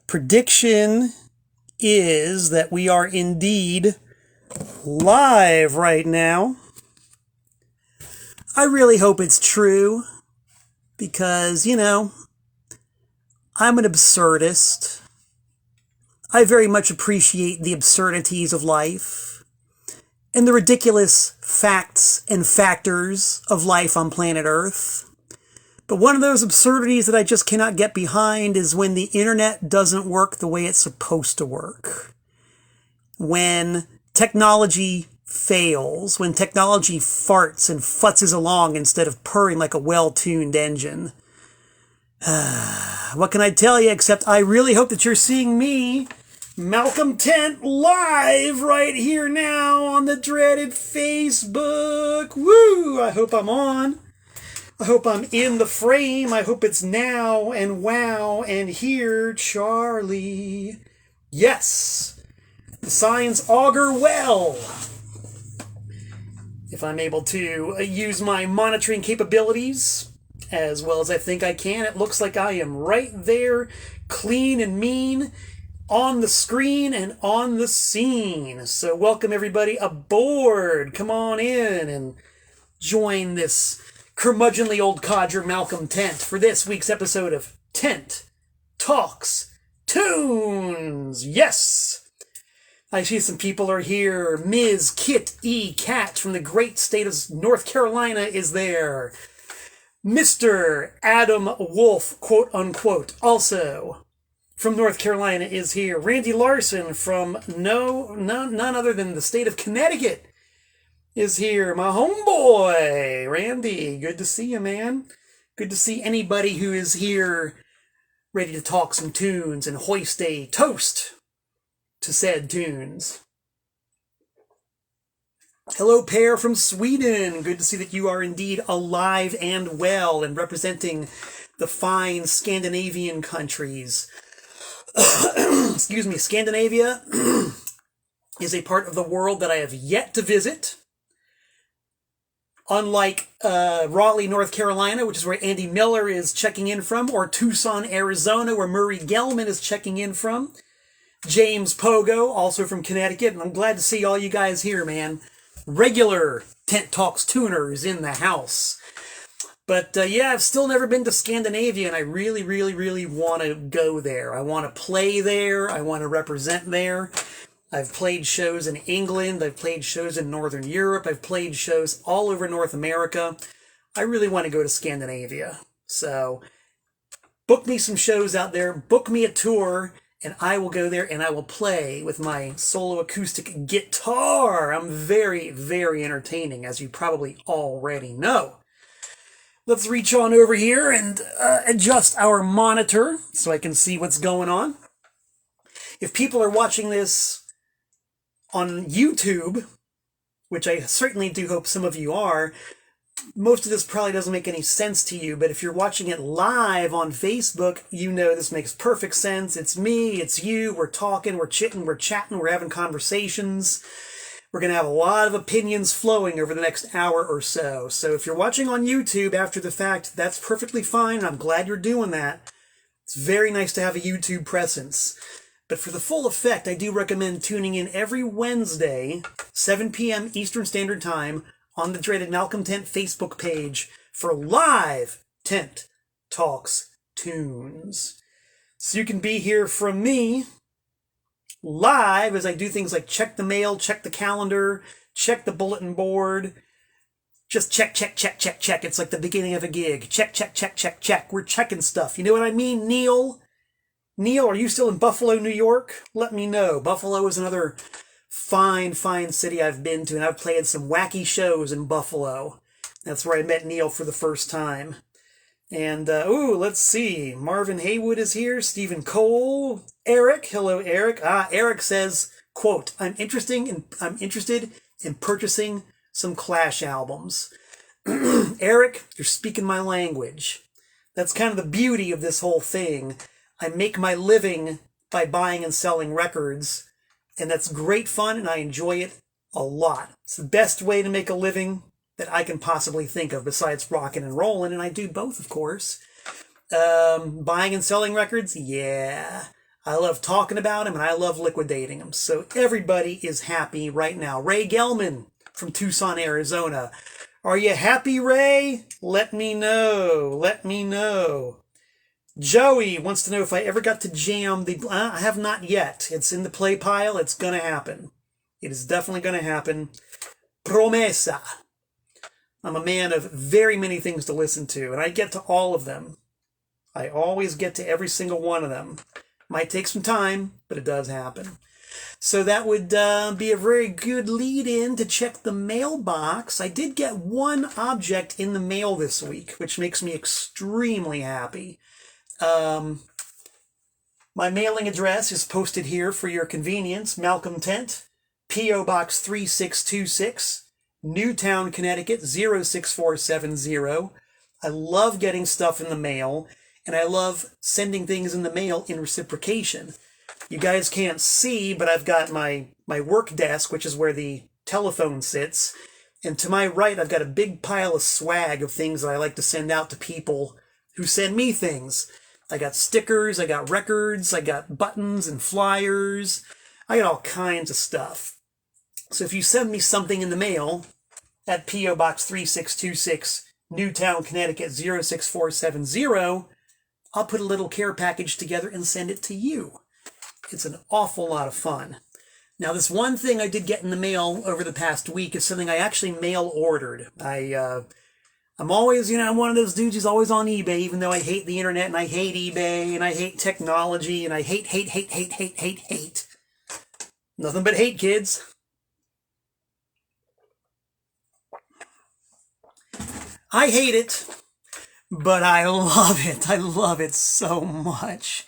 Prediction is that we are indeed live right now. I really hope it's true because, I'm an absurdist. I very much appreciate the absurdities of life and the ridiculous facts and factors of life on planet Earth. But one of those absurdities that I just cannot get behind is when the internet doesn't work the way it's supposed to work. When technology fails, when technology farts and futzes along instead of purring like a well-tuned engine. What can I tell you except I really hope that you're seeing me, Malcolm Tent, live right here now on the dreaded Facebook. Woo! I hope I'm on. I hope I'm in the frame. I hope it's now and wow and here, Charlie. Yes, the signs augur well. If I'm able to use my monitoring capabilities as well as I think I can, it looks like I am right there, clean and mean, on the screen and on the scene. So welcome everybody aboard. Come on in and join this curmudgeonly old codger Malcolm Tent for this week's episode of Tent Talks Tunes. Yes! I see some people are here. Ms. Kit E. Cat from the great state of North Carolina is there. Mr. Adam Wolf, quote unquote, also from North Carolina is here. Randy Larson from none other than the state of Connecticut is here. My homeboy, Randy. Good to see you, man. Good to see anybody who is here ready to talk some tunes and hoist a toast to said tunes. Hello, Pear from Sweden. Good to see that you are indeed alive and well and representing the fine Scandinavian countries. Excuse me, Scandinavia is a part of the world that I have yet to visit. Unlike Raleigh, North Carolina, which is where Andy Miller is checking in from, or Tucson, Arizona, where Murray Gelman is checking in from. James Pogo, also from Connecticut, and I'm glad to see all you guys here, man. Regular Tent Talks tuners in the house. But yeah, I've still never been to Scandinavia, and I really, really, really want to go there. I want to play there. I want to represent there. I've played shows in England. I've played shows in Northern Europe. I've played shows all over North America. I really want to go to Scandinavia. So book me some shows out there. Book me a tour, and I will go there and I will play with my solo acoustic guitar. I'm very, very entertaining, as you probably already know. Let's reach on over here and adjust our monitor so I can see what's going on. If people are watching this on YouTube, which I certainly do hope some of you are, most of this probably doesn't make any sense to you, but if you're watching it live on Facebook, you know this makes perfect sense. It's me, it's you, we're talking, we're chitting, we're chatting, we're having conversations. We're going to have a lot of opinions flowing over the next hour or so. So if you're watching on YouTube after the fact, that's perfectly fine. I'm glad you're doing that. It's very nice to have a YouTube presence. But for the full effect, I do recommend tuning in every Wednesday, 7 p.m. Eastern Standard Time, on the dreaded Malcolm Tent Facebook page for live Tent Talks Tunes. So you can be here from me live as I do things like check the mail, check the calendar, check the bulletin board. Just check. It's like the beginning of a gig. Check. We're checking stuff. You know what I mean, Neil? Neil, are you still in Buffalo, New York? Let me know. Buffalo is another fine city I've been to, and I've played some wacky shows in Buffalo. That's where I met Neil for the first time. And, let's see. Marvin Haywood is here. Stephen Cole. Eric. Hello, Eric. Eric says, quote, I'm interested in purchasing some Clash albums. Eric, you're speaking my language. That's kind of the beauty of this whole thing. I make my living by buying and selling records, and that's great fun, and I enjoy it a lot. It's the best way to make a living that I can possibly think of besides rocking and rolling, and I do both, of course. Buying and selling records? Yeah. I love talking about them, and I love liquidating them. So everybody is happy right now. Ray Gelman from Tucson, Arizona. Are you happy, Ray? Let me know. Let me know. Joey wants to know if I ever got to jam the... I have not yet. It's in the play pile. It's going to happen. It is definitely going to happen. Promesa. I'm a man of very many things to listen to, and I get to all of them. I always get to every single one of them. Might take some time, but it does happen. So that would be a very good lead-in to check the mailbox. I did get one object in the mail this week, which makes me extremely happy. My mailing address is posted here for your convenience. Malcolm Tent, P.O. Box 3626, Newtown, Connecticut 06470. I love getting stuff in the mail, and I love sending things in the mail in reciprocation. You guys can't see, but I've got my work desk, which is where the telephone sits. And to my right, I've got a big pile of swag of things that I like to send out to people who send me things. I got stickers, I got records, I got buttons and flyers. I got all kinds of stuff. So if you send me something in the mail at P.O. Box 3626, Newtown, Connecticut 06470, I'll put a little care package together and send it to you. It's an awful lot of fun. Now, this one thing I did get in the mail over the past week is something I actually mail ordered. I'm always, I'm one of those dudes who's always on eBay, even though I hate the internet and I hate eBay and I hate technology and I hate. Nothing but hate, kids. I hate it, but I love it. I love it so much.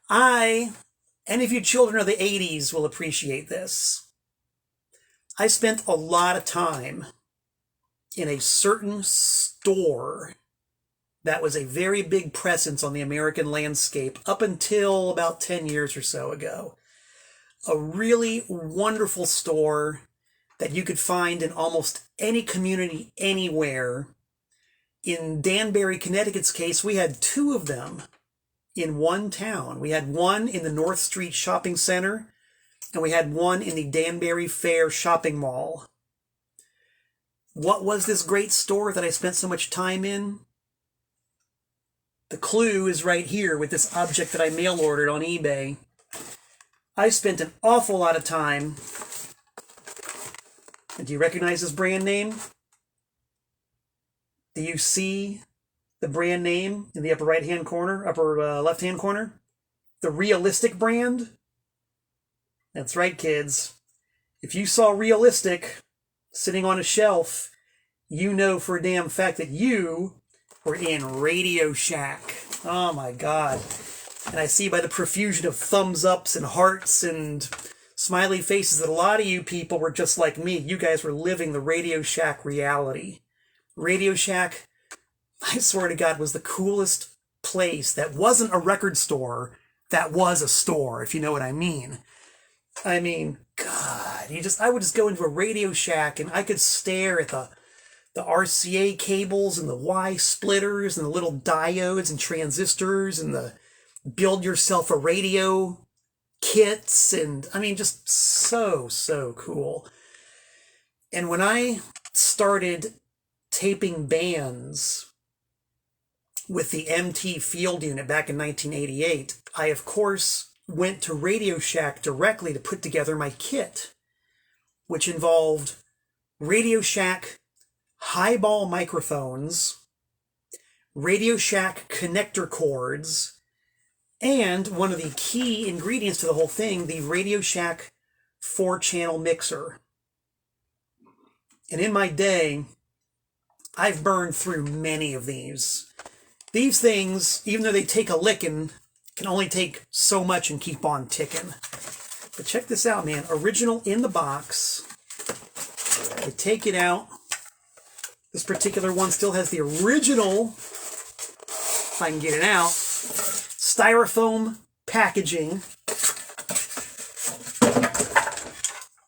Any of you children of the 80s will appreciate this. I spent a lot of time in a certain store that was a very big presence on the American landscape up until about 10 years or so ago. A really wonderful store that you could find in almost any community anywhere. In Danbury, Connecticut's case, we had two of them in one town. We had one in the North Street Shopping Center, and we had one in the Danbury Fair Shopping Mall. What was this great store that I spent so much time in? The clue is right here with this object that I mail ordered on eBay. I spent an awful lot of time. And do you recognize this brand name? Do you see the brand name in the upper right-hand corner, upper left-hand corner? The Realistic brand? That's right, kids. If you saw Realistic sitting on a shelf, you know for a damn fact that you were in Radio Shack. Oh my God. And I see by the profusion of thumbs ups and hearts and smiley faces that a lot of you people were just like me. You guys were living the Radio Shack reality. Radio Shack, I swear to God, was the coolest place that wasn't a record store, that was a store, if you know what I mean. I mean, God, I would just go into a Radio Shack and I could stare at the RCA cables and the Y splitters and the little diodes and transistors and the build yourself a radio kits, and I mean, just so cool. And when I started taping bands with the MT Field Unit back in 1988, I of course went to Radio Shack directly to put together my kit, which involved Radio Shack highball microphones, Radio Shack connector cords, and one of the key ingredients to the whole thing, the Radio Shack 4-channel mixer. And in my day, I've burned through many of these. These things, even though they take a licking, can only take so much and keep on ticking. But check this out, man. Original in the box. I take it out. This particular one still has the original, if I can get it out, styrofoam packaging.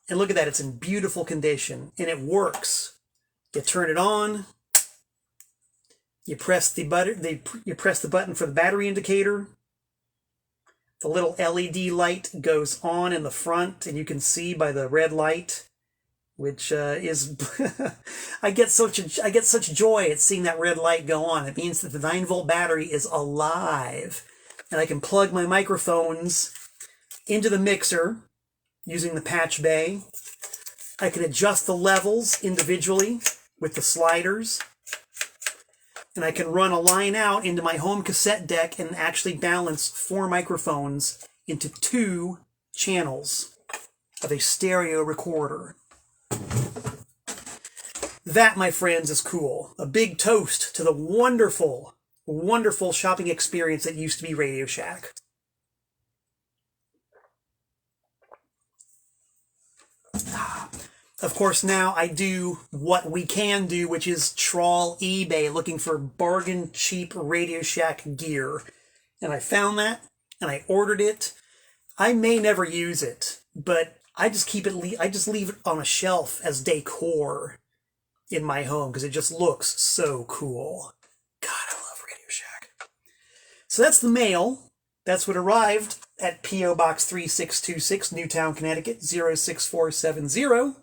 And look at that, it's in beautiful condition, and it works. You turn it on, you press the button for the battery indicator. The little LED light goes on in the front, and you can see by the red light, which is I get such joy at seeing that red light go on. It means that the 9-volt battery is alive, and I can plug my microphones into the mixer using the patch bay. I can adjust the levels individually with the sliders, and I can run a line out into my home cassette deck and actually balance 4 microphones into 2 channels of a stereo recorder. That, my friends, is cool. A big toast to the wonderful, wonderful shopping experience that used to be Radio Shack. Of course, now I do what we can do, which is trawl eBay looking for bargain cheap Radio Shack gear. And I found that, and I ordered it. I may never use it, but I just leave it on a shelf as decor in my home because it just looks so cool. God, I love Radio Shack. So that's the mail. That's what arrived at P.O. Box 3626, Newtown, Connecticut, 06470.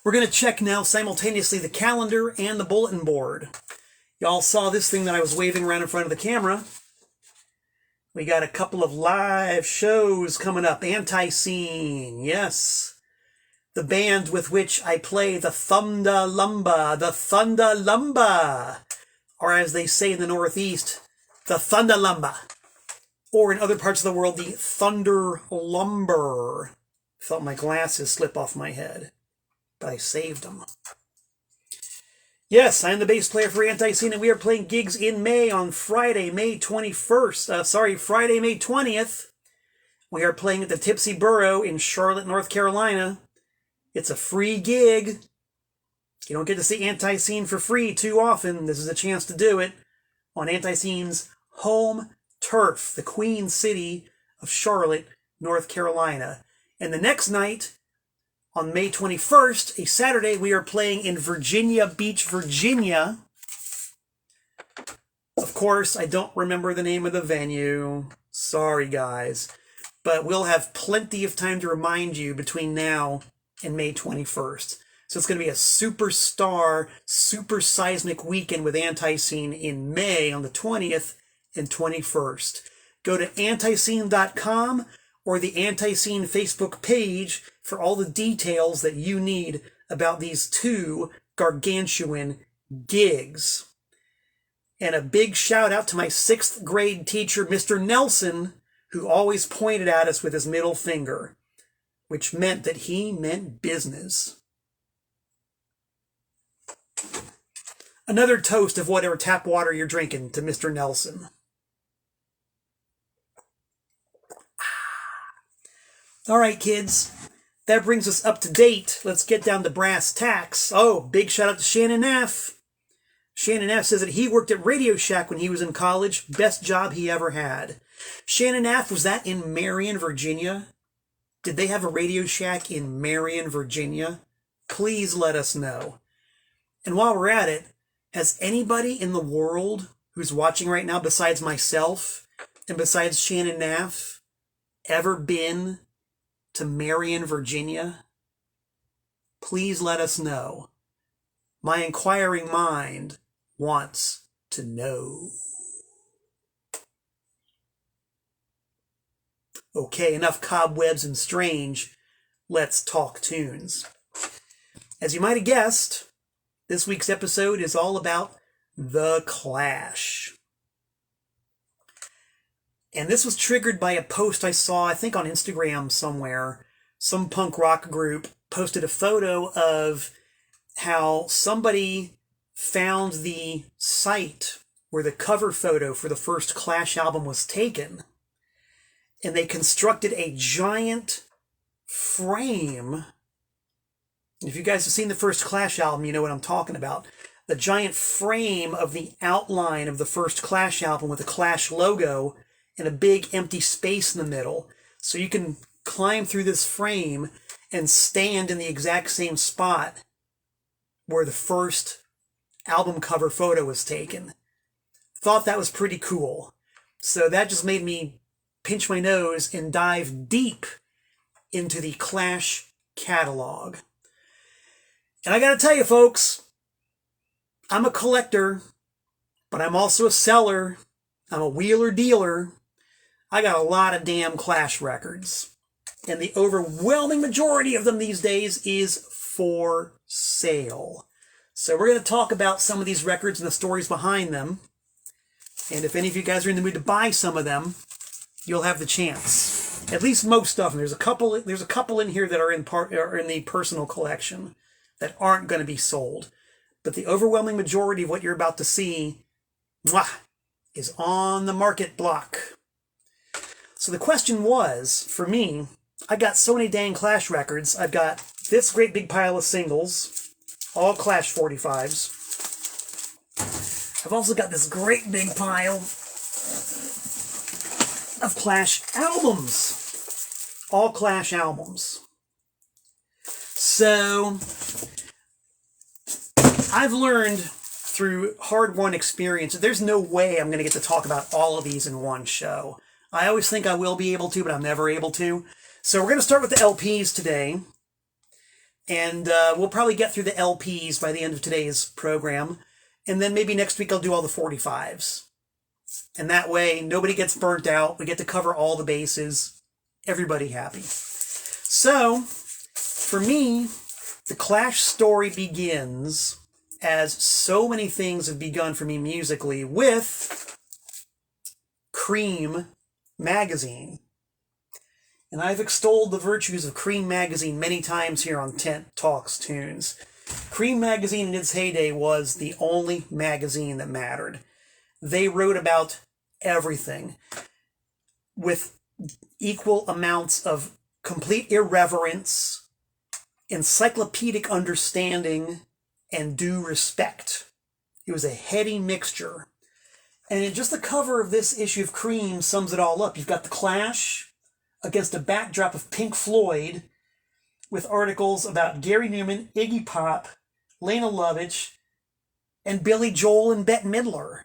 We're going to check now simultaneously the calendar and the bulletin board. Y'all saw this thing that I was waving around in front of the camera. We got a couple of live shows coming up. Anti-Scene, yes. The band with which I play, the Thunda Lumba, or as they say in the Northeast, the Thunda Lumba, or in other parts of the world, the Thunder Lumber. Felt my glasses slip off my head, but I saved them. Yes, I am the bass player for Anti-Scene, and we are playing gigs in May on Friday, May 21st. Friday, May 20th. We are playing at the Tipsy Burro in Charlotte, North Carolina. It's a free gig. You don't get to see Anti-Scene for free too often. This is a chance to do it on Anti-Scene's home turf, the Queen City of Charlotte, North Carolina. And the next night, on May 21st, a Saturday, we are playing in Virginia Beach, Virginia. Of course, I don't remember the name of the venue. Sorry, guys. But we'll have plenty of time to remind you between now and May 21st. So it's going to be a super seismic weekend with Anti-Scene in May on the 20th and 21st. Go to antiscene.com or the Anti-Scene Facebook page for all the details that you need about these 2 gargantuan gigs. And a big shout out to my 6th grade teacher, Mr. Nelson, who always pointed at us with his middle finger, which meant that he meant business. Another toast of whatever tap water you're drinking to Mr. Nelson. All right, kids. That brings us up to date. Let's get down to brass tacks. Oh, big shout out to Shannon F. Shannon F says that he worked at Radio Shack when he was in college. Best job he ever had. Shannon F, was that in Marion, Virginia? Did they have a Radio Shack in Marion, Virginia? Please let us know. And while we're at it, has anybody in the world who's watching right now besides myself and besides Shannon F ever been to Marion, Virginia? Please let us know. My inquiring mind wants to know. Okay, enough cobwebs and strange. Let's talk tunes. As you might have guessed, this week's episode is all about The Clash. And this was triggered by a post I saw, I think on Instagram somewhere. Some punk rock group posted a photo of how somebody found the site where the cover photo for the first Clash album was taken. And they constructed a giant frame. If you guys have seen the first Clash album, you know what I'm talking about. The giant frame of the outline of the first Clash album with the Clash logo and a big empty space in the middle. So you can climb through this frame and stand in the exact same spot where the first album cover photo was taken. Thought that was pretty cool. So that just made me pinch my nose and dive deep into the Clash catalog. And I gotta tell you, folks, I'm a collector, but I'm also a seller. I'm a wheeler dealer. I got a lot of damn Clash records. And the overwhelming majority of them these days is for sale. So we're going to talk about some of these records and the stories behind them. And if any of you guys are in the mood to buy some of them, you'll have the chance. At least most of them. There's a couple in here that are in the personal collection that aren't going to be sold. But the overwhelming majority of what you're about to see is on the market block. So the question was, for me, I got so many dang Clash records. I've got this great big pile of singles, all Clash 45s. I've also got this great big pile of Clash albums, all Clash albums. So I've learned through hard-won experience that there's no way I'm going to get to talk about all of these in one show. I always think I will be able to, but I'm never able to. So we're going to start with the LPs today. And we'll probably get through the LPs by the end of today's program. And then maybe next week I'll do all the 45s. And that way, nobody gets burnt out. We get to cover all the bases. Everybody happy. So, for me, the Clash story begins, as so many things have begun for me musically, with Cream magazine. And I've extolled the virtues of Cream magazine many times here on Tent Talks Tunes. Cream magazine in its heyday was the only magazine that mattered. They wrote about everything with equal amounts of complete irreverence, encyclopedic understanding, and due respect. It was a heady mixture. And just the cover of this issue of Cream sums it all up. You've got the Clash against a backdrop of Pink Floyd with articles about Gary Newman, Iggy Pop, Lena Lovitch, and Billy Joel and Bette Midler.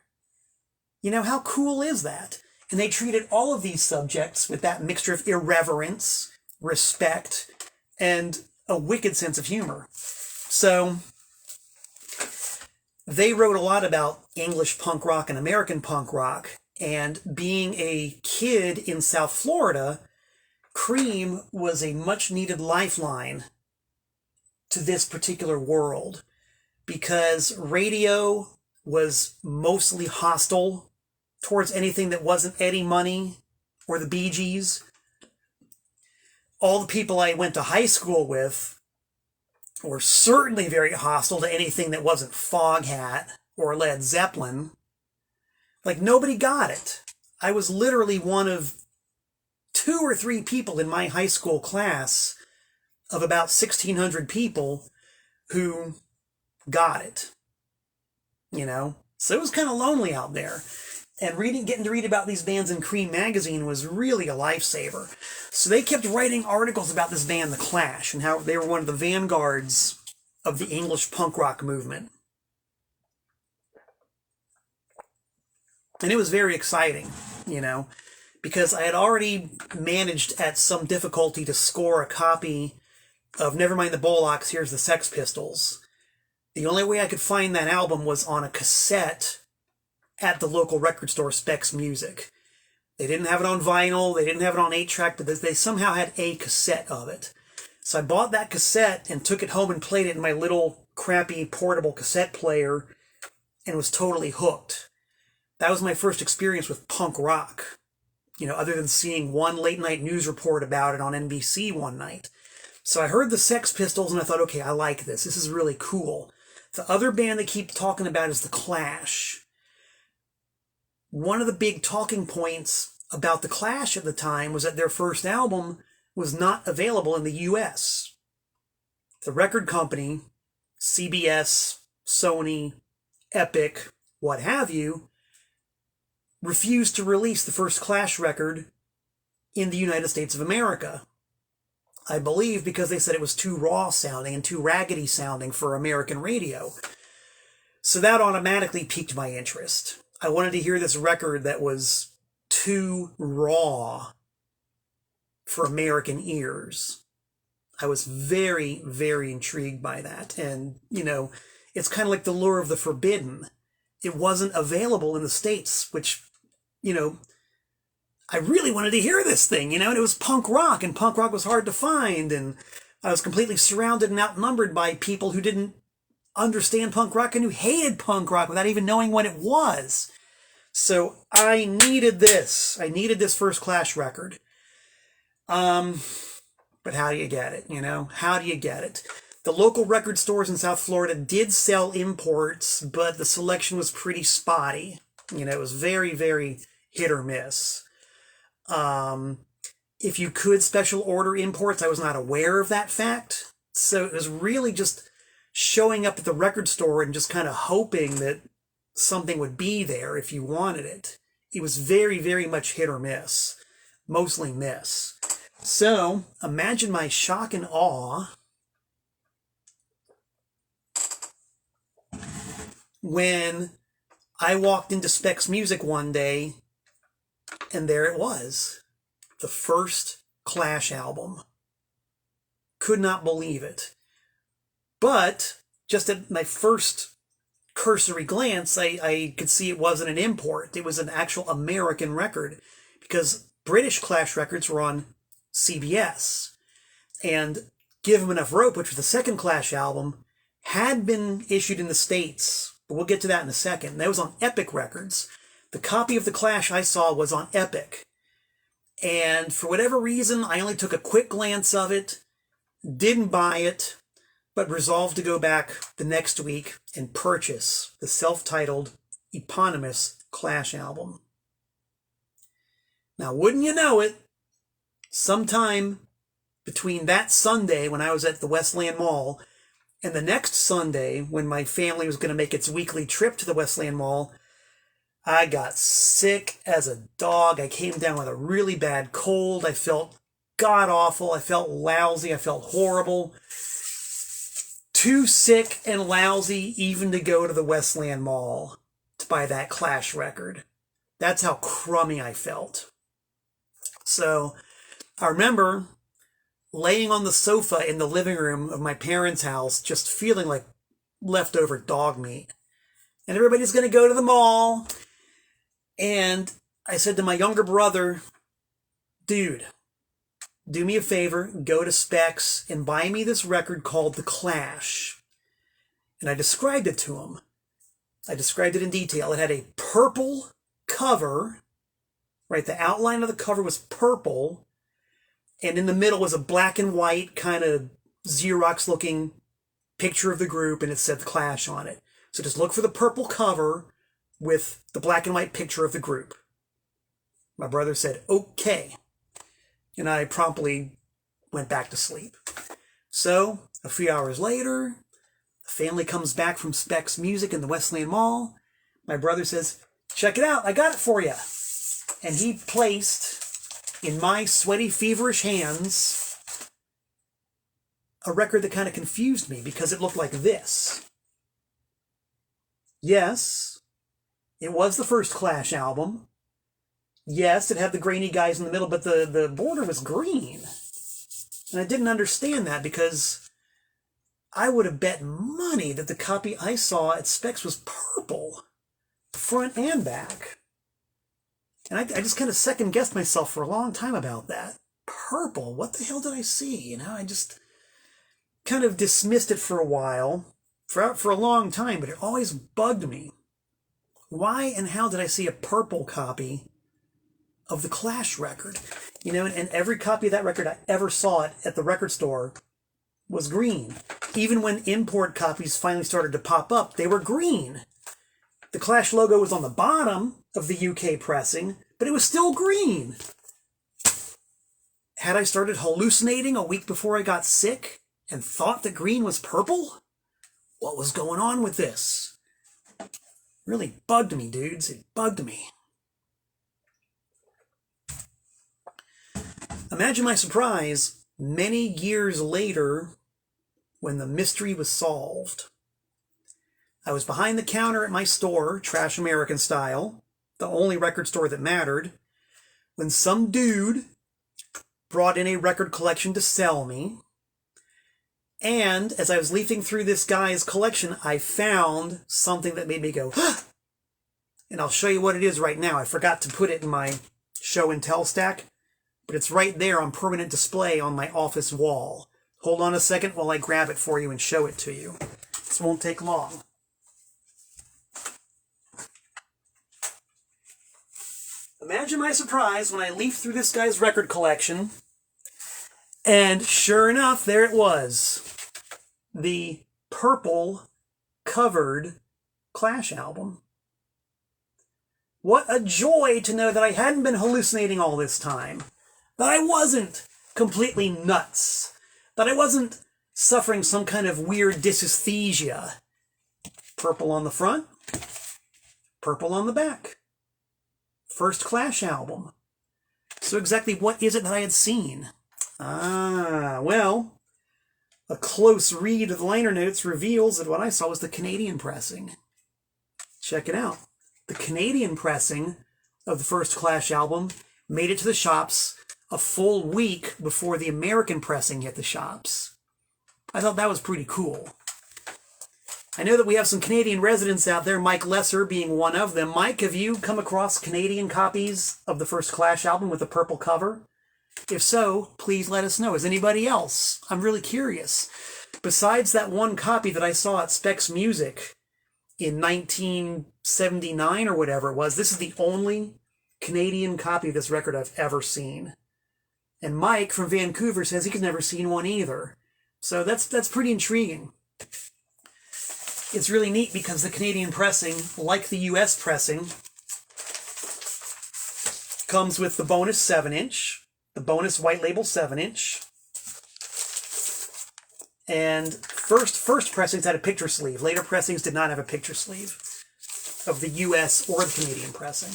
You know, how cool is that? And they treated all of these subjects with that mixture of irreverence, respect, and a wicked sense of humor. So they wrote a lot about English punk rock and American punk rock. And being a kid in South Florida, Cream was a much-needed lifeline to this particular world, because radio was mostly hostile towards anything that wasn't Eddie Money or the Bee Gees. All the people I went to high school with were certainly very hostile to anything that wasn't Foghat or Led Zeppelin. Like, nobody got it. I was literally one of 2 or 3 people in my high school class of about 1,600 people who got it. You know? So it was kind of lonely out there. And getting to read about these bands in Cream magazine was really a lifesaver. So they kept writing articles about this band, The Clash, and how they were one of the vanguards of the English punk rock movement. And it was very exciting, you know, because I had already managed at some difficulty to score a copy of Nevermind the Bollocks, Here's the Sex Pistols. The only way I could find that album was on a cassette at the local record store, Specs Music. They didn't have it on vinyl, they didn't have it on 8-track, but they somehow had a cassette of it. So I bought that cassette and took it home and played it in my little crappy portable cassette player and was totally hooked. That was my first experience with punk rock, you know, other than seeing one late-night news report about it on NBC one night. So I heard the Sex Pistols and I thought, okay, I like this. This is really cool. The other band they keep talking about is The Clash. One of the big talking points about The Clash at the time was that their first album was not available in the US. The record company, CBS, Sony, Epic, what have you, refused to release the first Clash record in the United States of America. I believe because they said it was too raw sounding and too raggedy sounding for American radio. So that automatically piqued my interest. I wanted to hear this record that was too raw for American ears. I was very, very intrigued by that. And, you know, it's kind of like the lure of the forbidden. It wasn't available in the States, which, you know, I really wanted to hear this thing, you know, and it was punk rock, and punk rock was hard to find, and I was completely surrounded and outnumbered by people who didn't understand punk rock and who hated punk rock without even knowing what it was. So I needed this. I needed this first Clash record. But how do you get it, you know? How do you get it? The local record stores in South Florida did sell imports, but the selection was pretty spotty. You know, it was very, very hit or miss. If you could special order imports, I was not aware of that fact. So it was really just showing up at the record store and just kind of hoping that something would be there if you wanted it. It was very, very much hit or miss. Mostly miss. So imagine my shock and awe when I walked into Specs Music one day, and there it was, the first Clash album. Could not believe it. But just at my first cursory glance, I could see it wasn't an import. It was an actual American record, because British Clash records were on CBS. And Give 'Em Enough Rope, which was the second Clash album, had been issued in the States, but we'll get to that in a second. That was on Epic Records. The copy of The Clash I saw was on Epic. And for whatever reason, I only took a quick glance of it, didn't buy it, but resolved to go back the next week and purchase the self-titled, eponymous Clash album. Now, wouldn't you know it, sometime between that Sunday when I was at the Westland Mall and the next Sunday when my family was going to make its weekly trip to the Westland Mall, I got sick as a dog. I came down with a really bad cold. I felt god-awful. I felt lousy. I felt horrible. Too sick and lousy even to go to the Westland Mall to buy that Clash record. That's how crummy I felt. So I remember laying on the sofa in the living room of my parents' house, just feeling like leftover dog meat. And everybody's going to go to the mall. And I said to my younger brother, dude, do me a favor, go to Specs and buy me this record called The Clash. And I described it to him. I described it in detail. It had a purple cover, right? The outline of the cover was purple. And in the middle was a black and white kind of Xerox-looking picture of the group, and it said The Clash on it. So just look for the purple cover with the black and white picture of the group. My brother said, okay. And I promptly went back to sleep. So a few hours later, the family comes back from Specs Music in the Westland Mall. My brother says, check it out, I got it for you. And he placed in my sweaty, feverish hands a record that kind of confused me because it looked like this. Yes, it was the first Clash album. Yes, it had the grainy guys in the middle, but the border was green. And I didn't understand that because I would have bet money that the copy I saw at Specs was purple, front and back. And I just kind of second-guessed myself for a long time about that. Purple, what the hell did I see? You know, I just kind of dismissed it for a while, for a long time, but it always bugged me. Why and how did I see a purple copy of the Clash record? You know, and every copy of that record I ever saw at the record store was green. Even when import copies finally started to pop up, they were green. The Clash logo was on the bottom of the UK pressing, but it was still green. Had I started hallucinating a week before I got sick and thought that green was purple? What was going on with this? Really bugged me, dudes. It bugged me. Imagine my surprise many years later when the mystery was solved. I was behind the counter at my store, Trash American style, the only record store that mattered, when some dude brought in a record collection to sell me. And as I was leafing through this guy's collection, I found something that made me go, huh! And I'll show you what it is right now. I forgot to put it in my show and tell stack, but it's right there on permanent display on my office wall. Hold on a second while I grab it for you and show it to you. This won't take long. Imagine my surprise when I leafed through this guy's record collection, and sure enough, there it was. The purple covered Clash album. What a joy to know that I hadn't been hallucinating all this time. That I wasn't completely nuts. That I wasn't suffering some kind of weird dysesthesia. Purple on the front, purple on the back. First Clash album. So exactly what is it that I had seen? Well, a close read of the liner notes reveals that what I saw was the Canadian pressing. Check it out. The Canadian pressing of the first Clash album made it to the shops a full week before the American pressing hit the shops. I thought that was pretty cool. I know that we have some Canadian residents out there, Mike Lesser being one of them. Mike, have you come across Canadian copies of the first Clash album with a purple cover? If so, please let us know. Is anybody else? I'm really curious. Besides that one copy that I saw at Specs Music in 1979 or whatever it was, this is the only Canadian copy of this record I've ever seen. And Mike from Vancouver says he's never seen one either. So that's pretty intriguing. It's really neat because the Canadian pressing, like the US pressing, comes with the bonus 7-inch, the bonus white label 7-inch, and first pressings had a picture sleeve. Later pressings did not have a picture sleeve of the US or the Canadian pressing.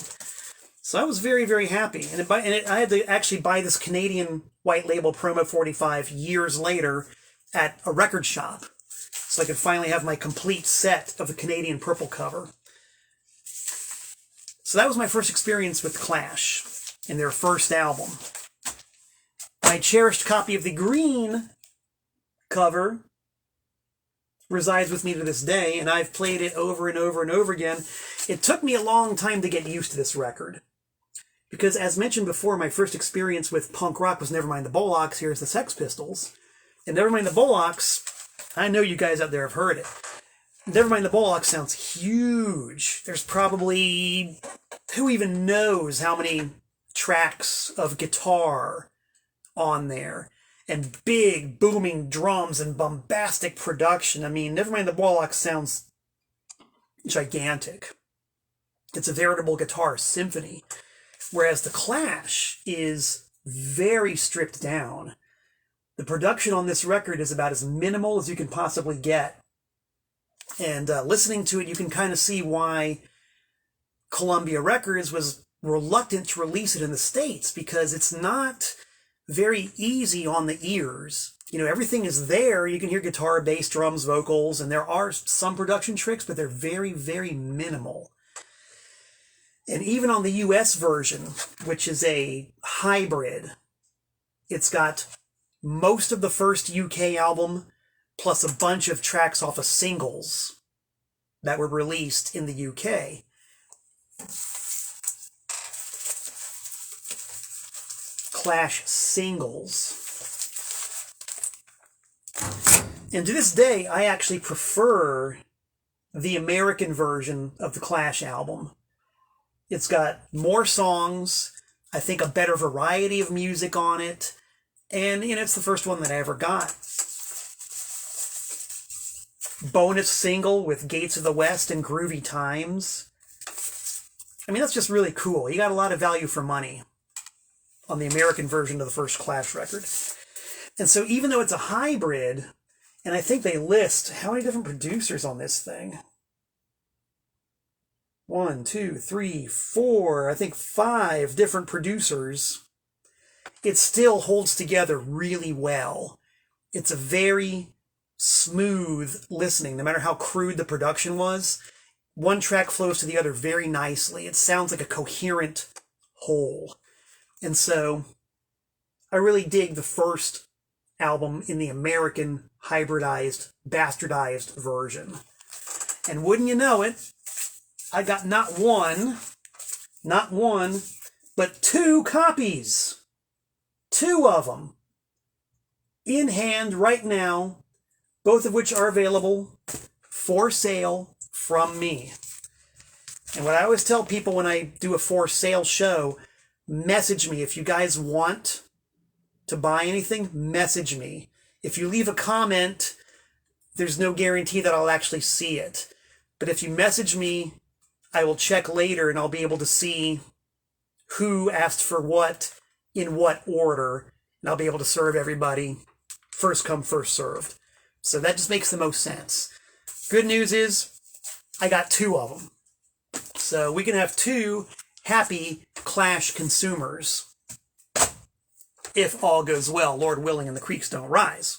So I was very, very happy. I had to actually buy this Canadian white label Promo 45 years later at a record shop, so I could finally have my complete set of the Canadian purple cover. So that was my first experience with Clash and their first album. My cherished copy of the green cover resides with me to this day, and I've played it over and over and over again. It took me a long time to get used to this record, because as mentioned before, my first experience with punk rock was Nevermind the Bollocks. Here's the Sex Pistols. And Nevermind the Bollocks, I know you guys out there have heard it. Nevermind the Bollocks sounds huge. There's probably, who even knows how many tracks of guitar on there, and big booming drums and bombastic production. I mean, Nevermind the Bollocks sounds gigantic. It's a veritable guitar symphony. Whereas the Clash is very stripped down. The production on this record is about as minimal as you can possibly get. And listening to it, you can kind of see why Columbia Records was reluctant to release it in the States, because it's not very easy on the ears. You know, everything is there. You can hear guitar, bass, drums, vocals, and there are some production tricks, but they're very, very minimal. And even on the US version, which is a hybrid, it's got most of the first UK album, plus a bunch of tracks off of singles that were released in the UK. Clash singles. And to this day, I actually prefer the American version of the Clash album. It's got more songs, I think a better variety of music on it, and it's the first one that I ever got. Bonus single with Gates of the West and Groovy Times. I mean, that's just really cool. You got a lot of value for money on the American version of the first Clash record. And so even though it's a hybrid, and I think they list how many different producers on this thing? 1, 2, 3, 4, I think 5 different producers. It still holds together really well. It's a very smooth listening, no matter how crude the production was. One track flows to the other very nicely. It sounds like a coherent whole. And so I really dig the first album in the American hybridized, bastardized version. And wouldn't you know it, I got not one, but 2 copies. 2 of them in hand right now, both of which are available for sale from me. And what I always tell people when I do a for sale show, message me. If you guys want to buy anything, message me. If you leave a comment, there's no guarantee that I'll actually see it. But if you message me, I will check later and I'll be able to see who asked for what, in what order, and I'll be able to serve everybody first come, first served. So that just makes the most sense. Good news is, I got 2 of them. So we can have 2 happy Clash consumers. If all goes well, Lord willing, and the creeks don't rise.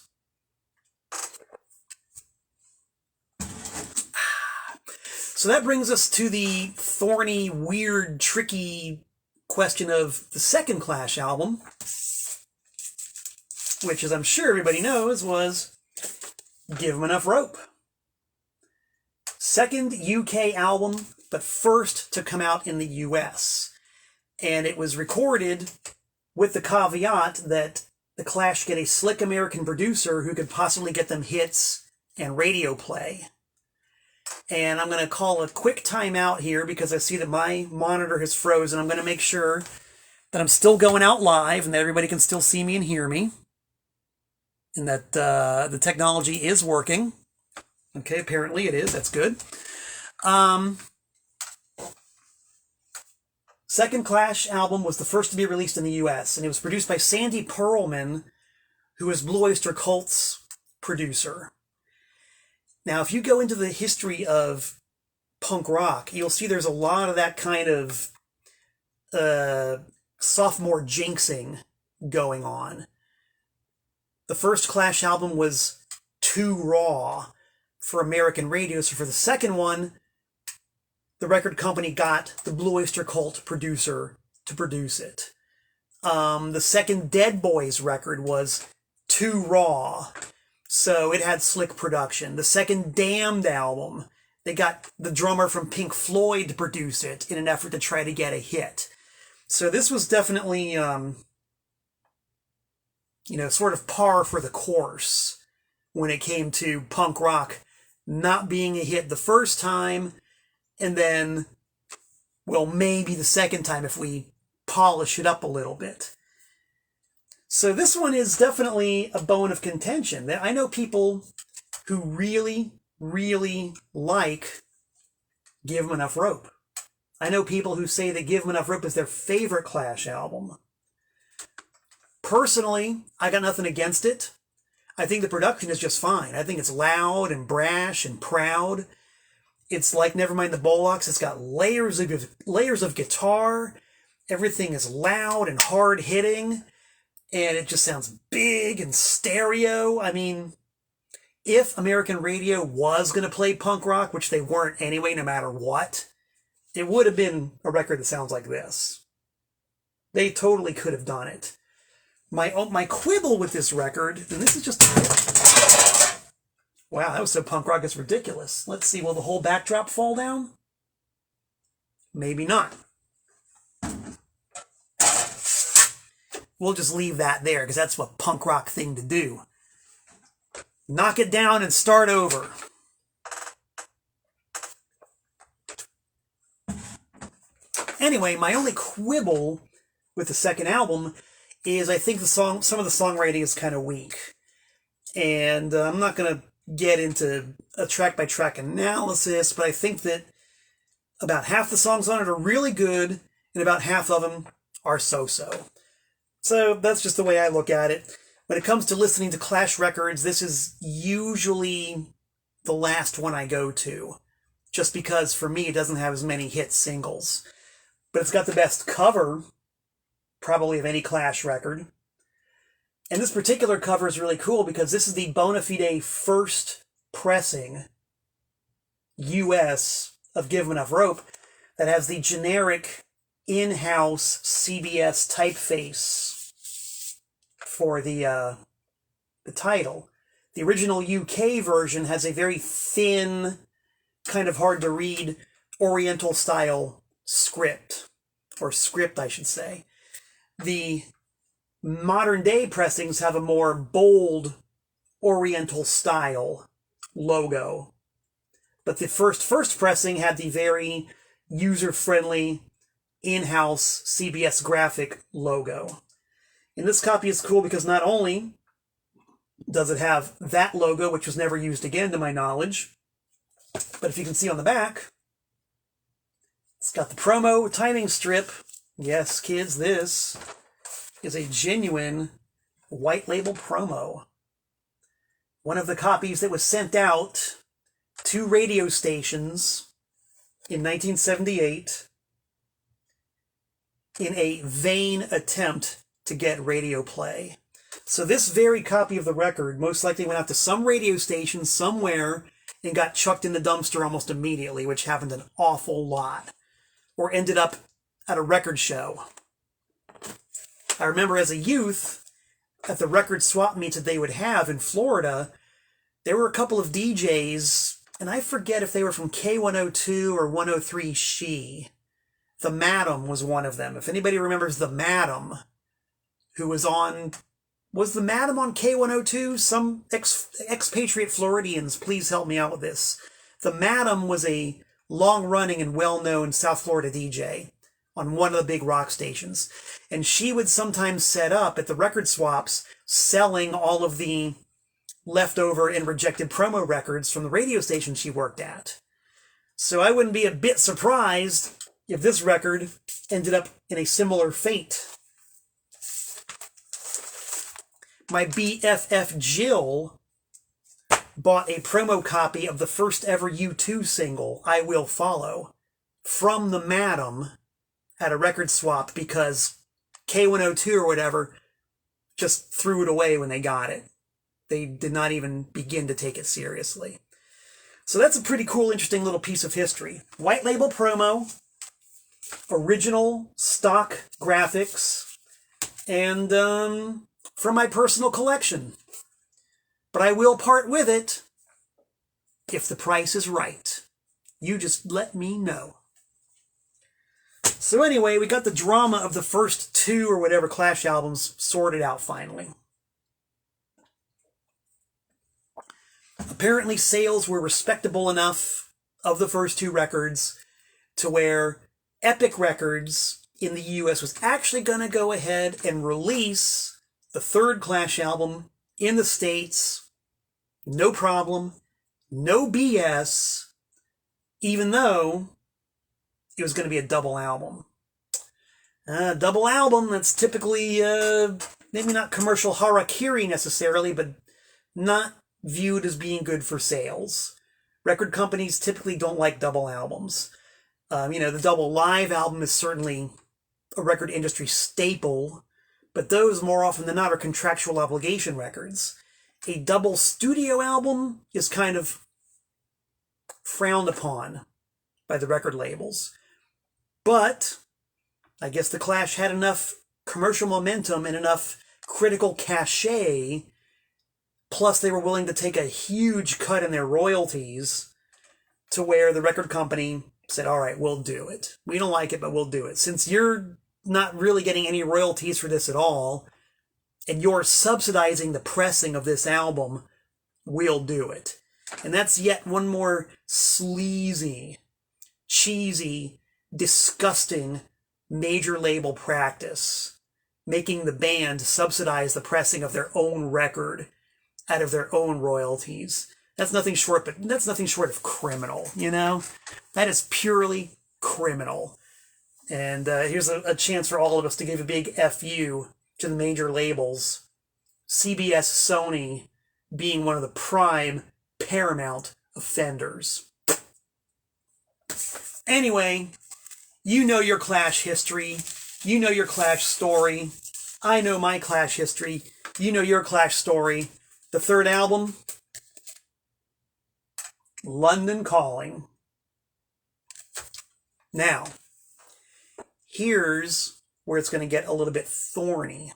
So that brings us to the thorny, weird, tricky question of the second Clash album, which, as I'm sure everybody knows, was Give 'Em Enough Rope. Second UK album, but first to come out in the US. And it was recorded with the caveat that the Clash get a slick American producer who could possibly get them hits and radio play. And I'm going to call a quick timeout here because I see that my monitor has frozen. I'm going to make sure that I'm still going out live and that everybody can still see me and hear me. And that the technology is working. Okay, apparently it is. That's good. Second Clash album was the first to be released in the US, and it was produced by Sandy Pearlman, who is Blue Oyster Cult's producer. Now, if you go into the history of punk rock, you'll see there's a lot of that kind of sophomore jinxing going on. The first Clash album was too raw for American radio, so for the second one, the record company got the Blue Oyster Cult producer to produce it. The second Dead Boys record was too raw, so it had slick production. The second Damned album, they got the drummer from Pink Floyd to produce it in an effort to try to get a hit. So this was definitely, sort of par for the course when it came to punk rock not being a hit the first time, and then, well, maybe the second time if we polish it up a little bit. So this one is definitely a bone of contention. I know people who really, really like Give 'Em Enough Rope. I know people who say that Give 'Em Enough Rope is their favorite Clash album. Personally, I got nothing against it. I think the production is just fine. I think it's loud and brash and proud. It's like Nevermind the Bollocks. It's got layers of guitar. Everything is loud and hard-hitting. And it just sounds big and stereo. I mean, if American radio was going to play punk rock, which they weren't anyway, no matter what, it would have been a record that sounds like this. They totally could have done it. My quibble with this record, and this is just... Wow, that was so punk rock, it's ridiculous. Let's see, will the whole backdrop fall down? Maybe not. We'll just leave that there, because that's a punk rock thing to do. Knock it down and start over. Anyway, my only quibble with the second album is I think some of the songwriting is kind of weak. And I'm not going to get into a track-by-track analysis, but I think that about half the songs on it are really good, and about half of them are so-so. So that's just the way I look at it. When it comes to listening to Clash records, this is usually the last one I go to, just because for me it doesn't have as many hit singles. But it's got the best cover, probably of any Clash record. And this particular cover is really cool because this is the bona fide first pressing US of Give 'Em Enough Rope that has the generic in-house CBS typeface for the title. The original UK version has a very thin, kind of hard to read, Oriental style script, or script I should say. The modern day pressings have a more bold Oriental style logo. But the first pressing had the very user-friendly in-house CBS graphic logo. And this copy is cool because not only does it have that logo, which was never used again to my knowledge, but if you can see on the back, it's got the promo timing strip. Yes, kids, this is a genuine white label promo. One of the copies that was sent out to radio stations in 1978 in a vain attempt to get radio play. So this very copy of the record most likely went out to some radio station somewhere and got chucked in the dumpster almost immediately, which happened an awful lot, or ended up at a record show. I remember as a youth, at the record swap meets that they would have in Florida, there were a couple of DJs, and I forget if they were from K102 or 103 She. The Madam was one of them. If anybody remembers the Madam, who was the Madam on K102? Some expatriate Floridians, please help me out with this. The Madam was a long-running and well-known South Florida DJ on one of the big rock stations. And she would sometimes set up at the record swaps selling all of the leftover and rejected promo records from the radio station she worked at. So I wouldn't be a bit surprised if this record ended up in a similar fate. My BFF Jill bought a promo copy of the first ever U2 single, I Will Follow, from the Madam at a record swap because K102 or whatever just threw it away when they got it. They did not even begin to take it seriously. So that's a pretty cool, interesting little piece of history. White label promo, original stock graphics, and from my personal collection. But I will part with it if the price is right. You just let me know. So anyway, we got the drama of the first two or whatever Clash albums sorted out finally. Apparently sales were respectable enough of the first two records to where Epic Records in the US was actually going to go ahead and release the third Clash album in the States, no problem, no BS, even though it was going to be a double album. Double album, that's typically, maybe not commercial harakiri necessarily, but not viewed as being good for sales. Record companies typically don't like double albums. The double live album is certainly a record industry staple, but those more often than not are contractual obligation records. A double studio album is kind of frowned upon by the record labels. But I guess the Clash had enough commercial momentum and enough critical cachet, plus they were willing to take a huge cut in their royalties, to where the record company said, all right, we'll do it. We don't like it, but we'll do it. Since you're not really getting any royalties for this at all, and you're subsidizing the pressing of this album, we'll do it. And that's yet one more sleazy, cheesy, disgusting major label practice, making the band subsidize the pressing of their own record out of their own royalties. That's nothing short of criminal, you know? That is purely criminal. And here's a chance for all of us to give a big FU to the major labels, CBS, Sony being one of the prime paramount offenders. Anyway, you know your Clash history. You know your Clash story. I know my Clash history. You know your Clash story. The third album, London Calling. Now, Here's where it's going to get a little bit thorny.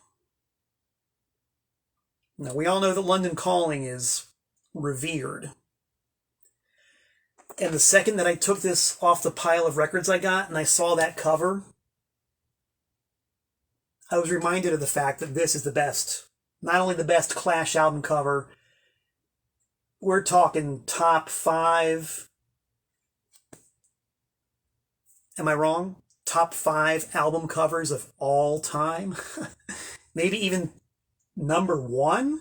Now, we all know that London Calling is revered. And the second that I took this off the pile of records I got and I saw that cover, I was reminded of the fact that this is the best. Not only the best Clash album cover, we're talking top 5. Am I wrong? Top 5 album covers of all time? Maybe even number 1?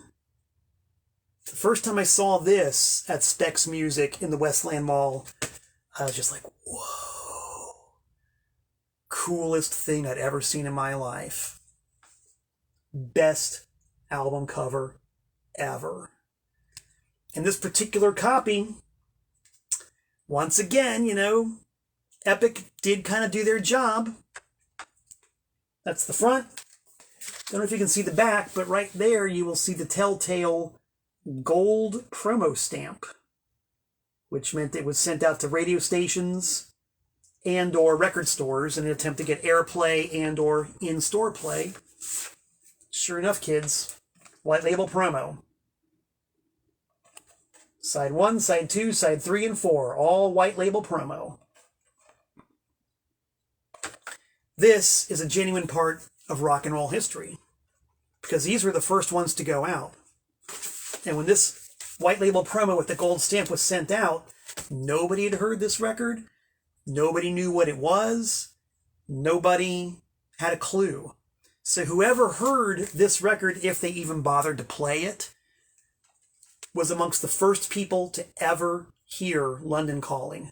The first time I saw this at Specs Music in the Westland Mall, I was just like, whoa. Coolest thing I'd ever seen in my life. Best album cover ever. And this particular copy, once again, you know, Epic did kind of do their job. That's the front. Don't know if you can see the back, but right there you will see the telltale gold promo stamp, which meant it was sent out to radio stations and or record stores in an attempt to get airplay and or in-store play. Sure enough, kids, white label promo. Side 1, side 2, side 3, and 4, all white label promo. This is a genuine part of rock and roll history, because these were the first ones to go out. And when this white label promo with the gold stamp was sent out, nobody had heard this record. Nobody knew what it was. Nobody had a clue. So whoever heard this record, if they even bothered to play it, was amongst the first people to ever hear London Calling.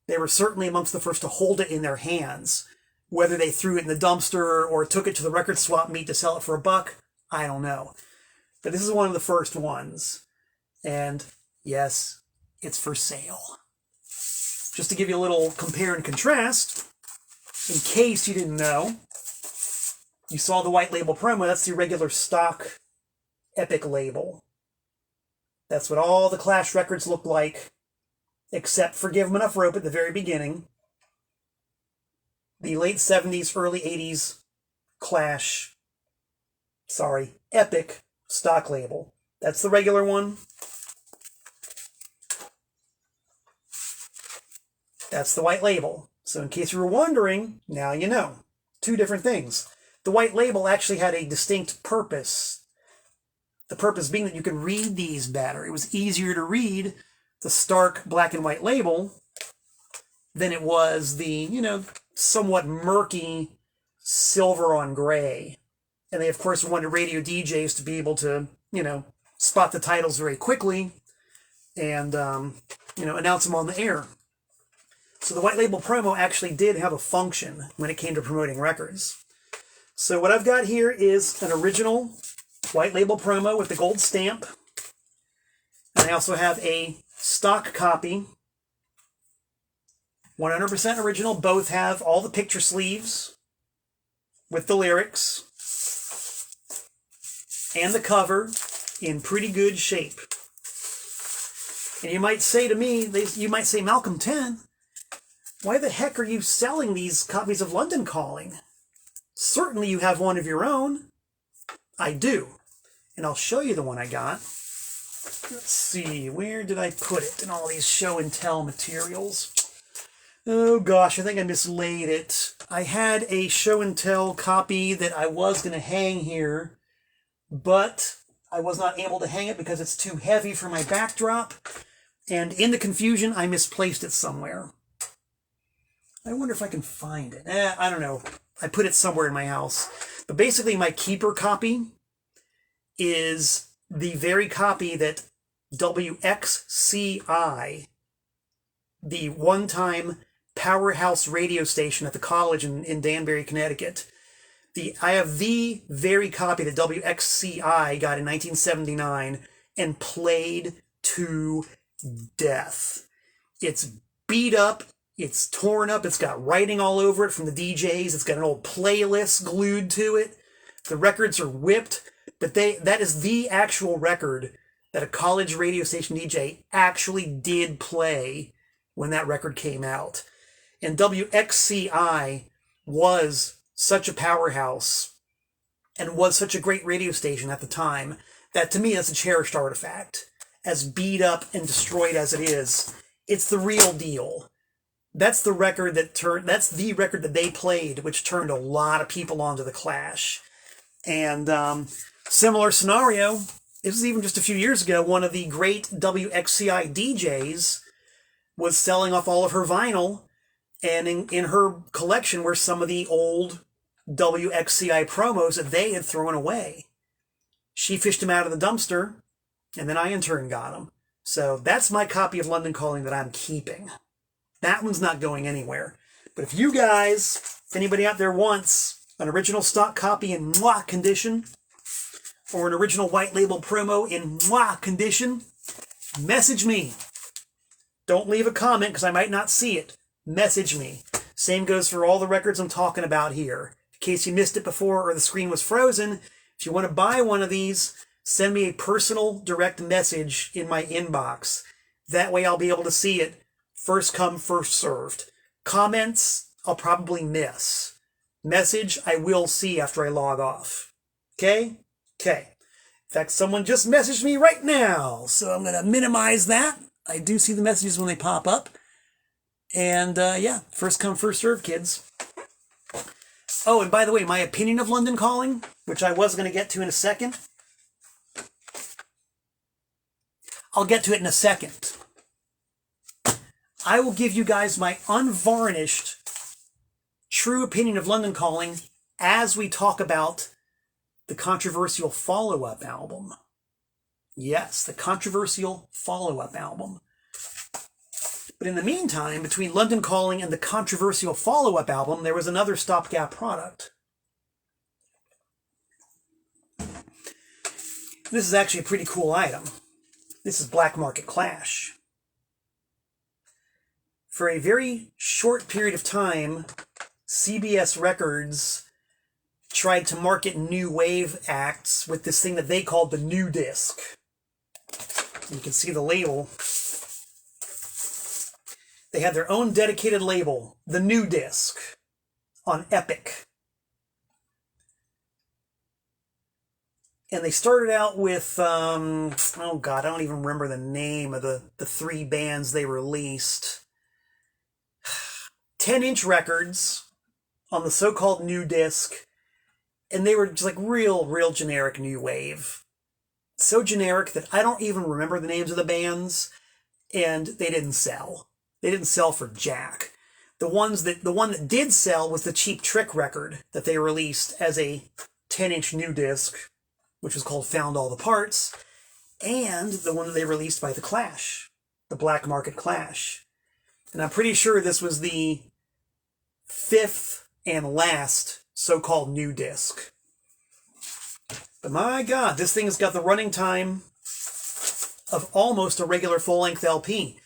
They were certainly amongst the first to hold it in their hands. Whether they threw it in the dumpster or took it to the record swap meet to sell it for $1, I don't know. But this is one of the first ones. And yes, it's for sale. Just to give you a little compare and contrast, in case you didn't know, you saw the white label promo. That's the regular stock Epic label. That's what all the Clash records look like, except for Give 'Em Enough Rope at the very beginning. The late 70s, early 80s Epic stock label. That's the regular one. That's the white label. So in case you were wondering, now you know. 2 different things. The white label actually had a distinct purpose. The purpose being that you could read these better. It was easier to read the stark black and white label than it was the, you know, somewhat murky silver on gray. And they, of course, wanted radio DJs to be able to, you know, spot the titles very quickly and, you know, announce them on the air. So the white label promo actually did have a function when it came to promoting records. So what I've got here is an original white label promo with the gold stamp. And I also have a stock copy, 100% original. Both have all the picture sleeves with the lyrics and the cover in pretty good shape. And you might say to me, you might say, Malcolm 10, why the heck are you selling these copies of London Calling? Certainly you have one of your own. I do. And I'll show you the one I got. Let's see, where did I put it in all these show and tell materials? Oh gosh, I think I mislaid it. I had a show and tell copy that I was going to hang here, but I was not able to hang it because it's too heavy for my backdrop. And in the confusion, I misplaced it somewhere. I wonder if I can find it. I don't know. I put it somewhere in my house. But basically, my keeper copy is the very copy that WXCI, the one-time powerhouse radio station at the college in Danbury, Connecticut. I have the very copy that WXCI got in 1979 and played to death. It's beat up. It's torn up. It's got writing all over it from the DJs. It's got an old playlist glued to it. The records are whipped, but that is the actual record that a college radio station DJ actually did play when that record came out. And WXCI was such a powerhouse and was such a great radio station at the time that to me that's a cherished artifact. As beat up and destroyed as it is, it's the real deal. That's the record that's the record that they played, which turned a lot of people onto the Clash. And similar scenario, this was even just a few years ago, one of the great WXCI DJs was selling off all of her vinyl, and in her collection were some of the old WXCI promos that they had thrown away. She fished them out of the dumpster, and then I in turn got them. So that's my copy of London Calling that I'm keeping. That one's not going anywhere. But if you guys, if anybody out there wants an original stock copy in mwah condition, or an original white label promo in mwah condition, message me. Don't leave a comment because I might not see it. Message me. Same goes for all the records I'm talking about here. In case you missed it before or the screen was frozen, if you want to buy one of these, send me a personal direct message in my inbox. That way I'll be able to see it. First come, first served. Comments, I'll probably miss. Message, I will see after I log off. Okay? Okay. In fact, someone just messaged me right now, so I'm going to minimize that. I do see the messages when they pop up. And, yeah, first come, first served, kids. Oh, and by the way, my opinion of London Calling, which I was going to get to in a second. I'll get to it in a second. I will give you guys my unvarnished, true opinion of London Calling as we talk about the controversial follow-up album. Yes, the controversial follow-up album. But in the meantime, between London Calling and the controversial follow-up album, there was another stopgap product. This is actually a pretty cool item. This is Black Market Clash. For a very short period of time, CBS Records tried to market new wave acts with this thing that they called the new disc. You can see the label. They had their own dedicated label, the new disc, on Epic. And they started out with, oh God, I don't even remember the name of the three bands they released. 10-inch records on the so-called new disc, and they were just like real generic new wave. So generic that I don't even remember the names of the bands, and they didn't sell. They didn't sell for jack. The one that did sell was the Cheap Trick record that they released as a 10-inch new disc, which was called Found All the Parts, and the one that they released by the Clash, the Black Market Clash. And I'm pretty sure this was the fifth and last so-called new disc. But my God, this thing has got the running time of almost a regular full-length LP.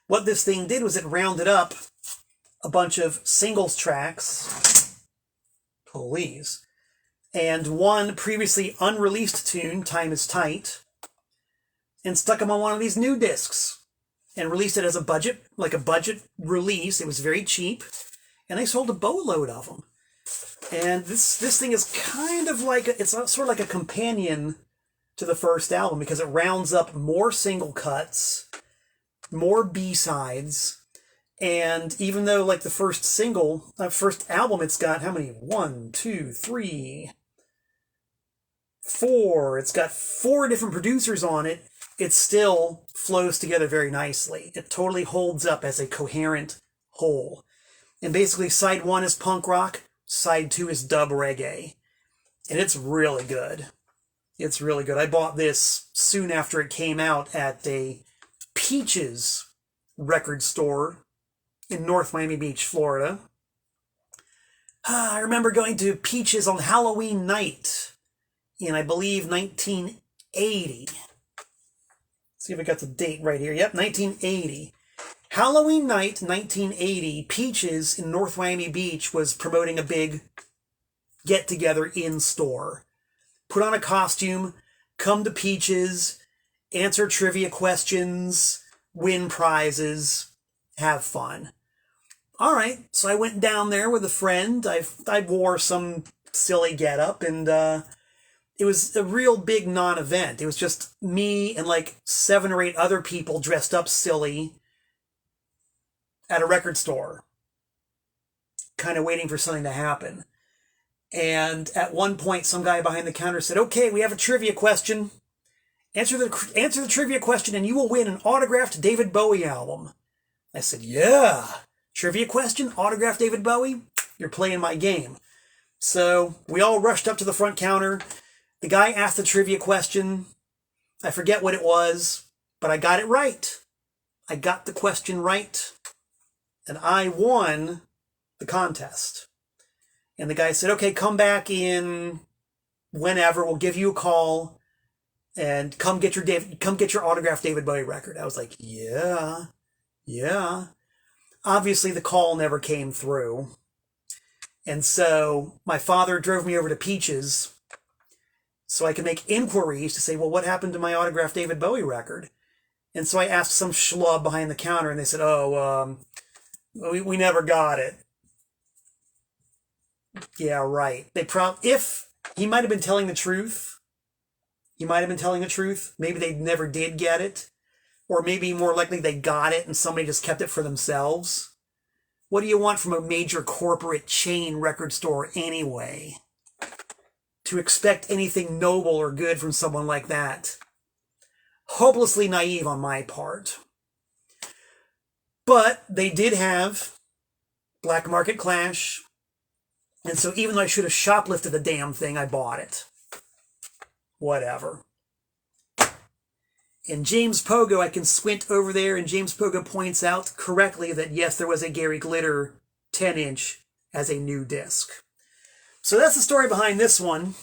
What this thing did was it rounded up a bunch of singles tracks, please, and one previously unreleased tune, Time is Tight, and stuck them on one of these new discs and released it as a budget release. It was very cheap, and they sold a boatload of them. And this thing is kind of like, it's sort of like a companion to the first album because it rounds up more single cuts, more B-sides, and even though like the first album, it's got how many? 1, 2, 3, 4. It's got 4 different producers on it. It still flows together very nicely. It totally holds up as a coherent whole. And basically side 1 is punk rock, side 2 is dub reggae. And it's really good. It's really good. I bought this soon after it came out at a Peaches record store in North Miami Beach, Florida. I remember going to Peaches on Halloween night in, I believe, 1980. See if I got the date right here. Yep, 1980. Halloween night, 1980, Peaches in North Miami Beach was promoting a big get-together in-store. Put on a costume, come to Peaches, answer trivia questions, win prizes, have fun. all right. So I went down there with a friend. I wore some silly getup, and it was a real big non-event. It was just me and like 7 or 8 other people dressed up silly at a record store, kind of waiting for something to happen. And at one point, some guy behind the counter said, "Okay, we have a trivia question. Answer the trivia question and you will win an autographed David Bowie album." I said, "Yeah, trivia question, autographed David Bowie? You're playing my game." So we all rushed up to the front counter. The guy asked the trivia question. I forget what it was, but I got it right. I got the question right, and I won the contest. And the guy said, "Okay, come back in whenever. We'll give you a call, and come get your autographed David Bowie record." I was like, yeah. Obviously, the call never came through. And so my father drove me over to Peaches so I could make inquiries to say, well, what happened to my autographed David Bowie record? And so I asked some schlub behind the counter, and they said, we never got it. Yeah, right. If he might have been telling the truth, maybe they never did get it, or maybe more likely they got it and somebody just kept it for themselves. What do you want from a major corporate chain record store anyway? To expect anything noble or good from someone like that. Hopelessly naive on my part. But they did have Black Market Clash, and so even though I should have shoplifted the damn thing, I bought it. Whatever. And James Pogo, I can squint over there, and James Pogo points out correctly that yes, there was a Gary Glitter 10-inch as a new disc. So that's the story behind this one.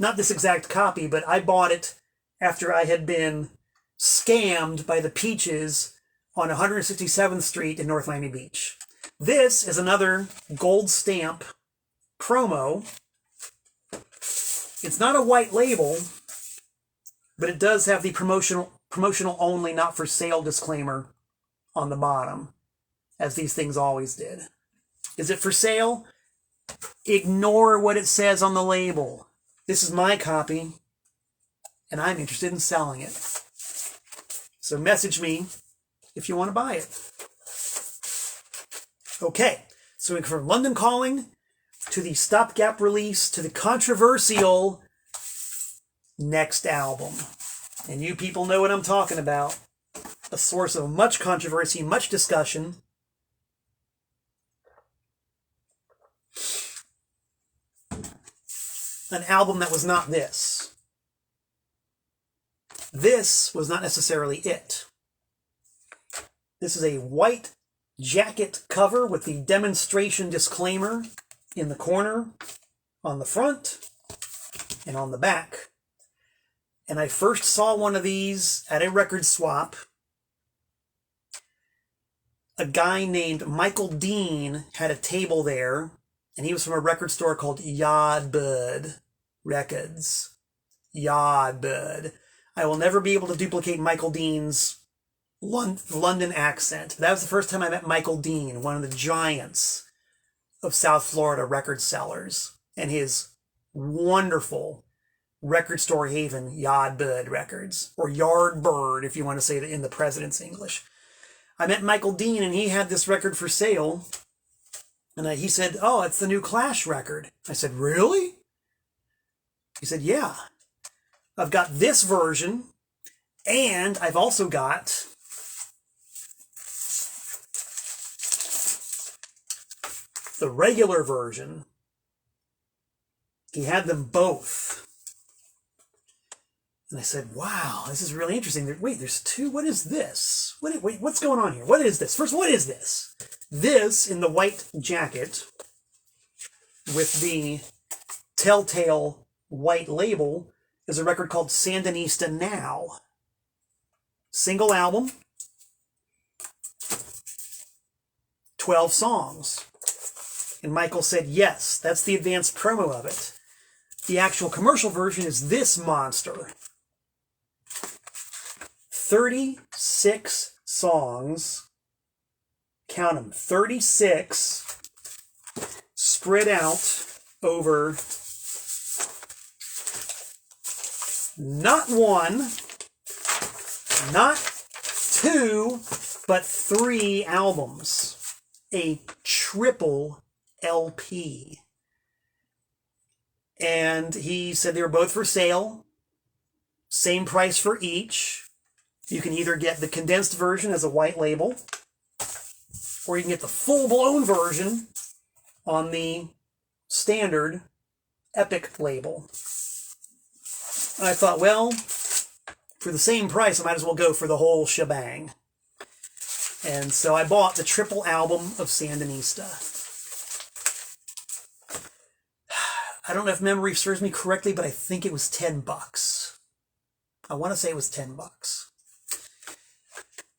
Not this exact copy, but I bought it after I had been scammed by the Peaches on 167th Street in North Miami Beach. This is another gold stamp promo. It's not a white label, but it does have the promotional only, not for sale disclaimer on the bottom, as these things always did. Is it for sale? Ignore what it says on the label. This is my copy, and I'm interested in selling it. So message me if you want to buy it. Okay, so we go from London Calling to the stopgap release to the controversial next album. And you people know what I'm talking about. A source of much controversy, much discussion. An album that was not this. This was not necessarily it. This is a white jacket cover with the demonstration disclaimer in the corner, on the front, and on the back. And I first saw one of these at a record swap. A guy named Michael Dean had a table there, and he was from a record store called Yardbird Records. Yardbird. I will never be able to duplicate Michael Dean's London accent. That was the first time I met Michael Dean, one of the giants of South Florida record sellers, and his wonderful record store haven, Yardbird Records, or Yardbird if you want to say it in the president's English. I met Michael Dean, and he had this record for sale, and he said, "Oh, it's the new Clash record." I said, "Really?" He said, "Yeah. I've got this version, and I've also got the regular version." He had them both. And I said, "Wow, this is really interesting. Wait, there's two? What is this? Wait, what's going on here? What is this? First, what is this?" This, in the white jacket, with the telltale white label, is a record called Sandinista Now. Single album, 12 songs. And Michael said, yes, that's the advanced promo of it. The actual commercial version is this monster. 36 songs. count them, 36 spread out over not one, not two, but 3 albums. A triple LP. And he said they were both for sale. Same price for each. You can either get the condensed version as a white label, or you can get the full-blown version on the standard Epic label. And I thought, well, for the same price, I might as well go for the whole shebang. And so I bought the triple album of Sandinista. I don't know if memory serves me correctly, but I think it was $10. I want to say it was $10.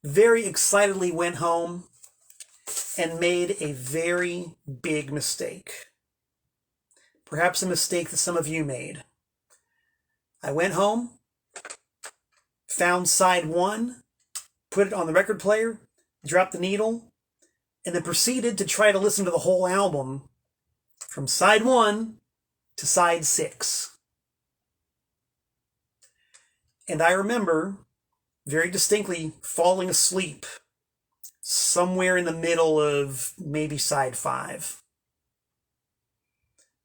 Very excitedly went home and made a very big mistake. Perhaps a mistake that some of you made. I went home, found side 1, put it on the record player, dropped the needle, and then proceeded to try to listen to the whole album from side 1 to side 6. And I remember very distinctly falling asleep somewhere in the middle of maybe side 5.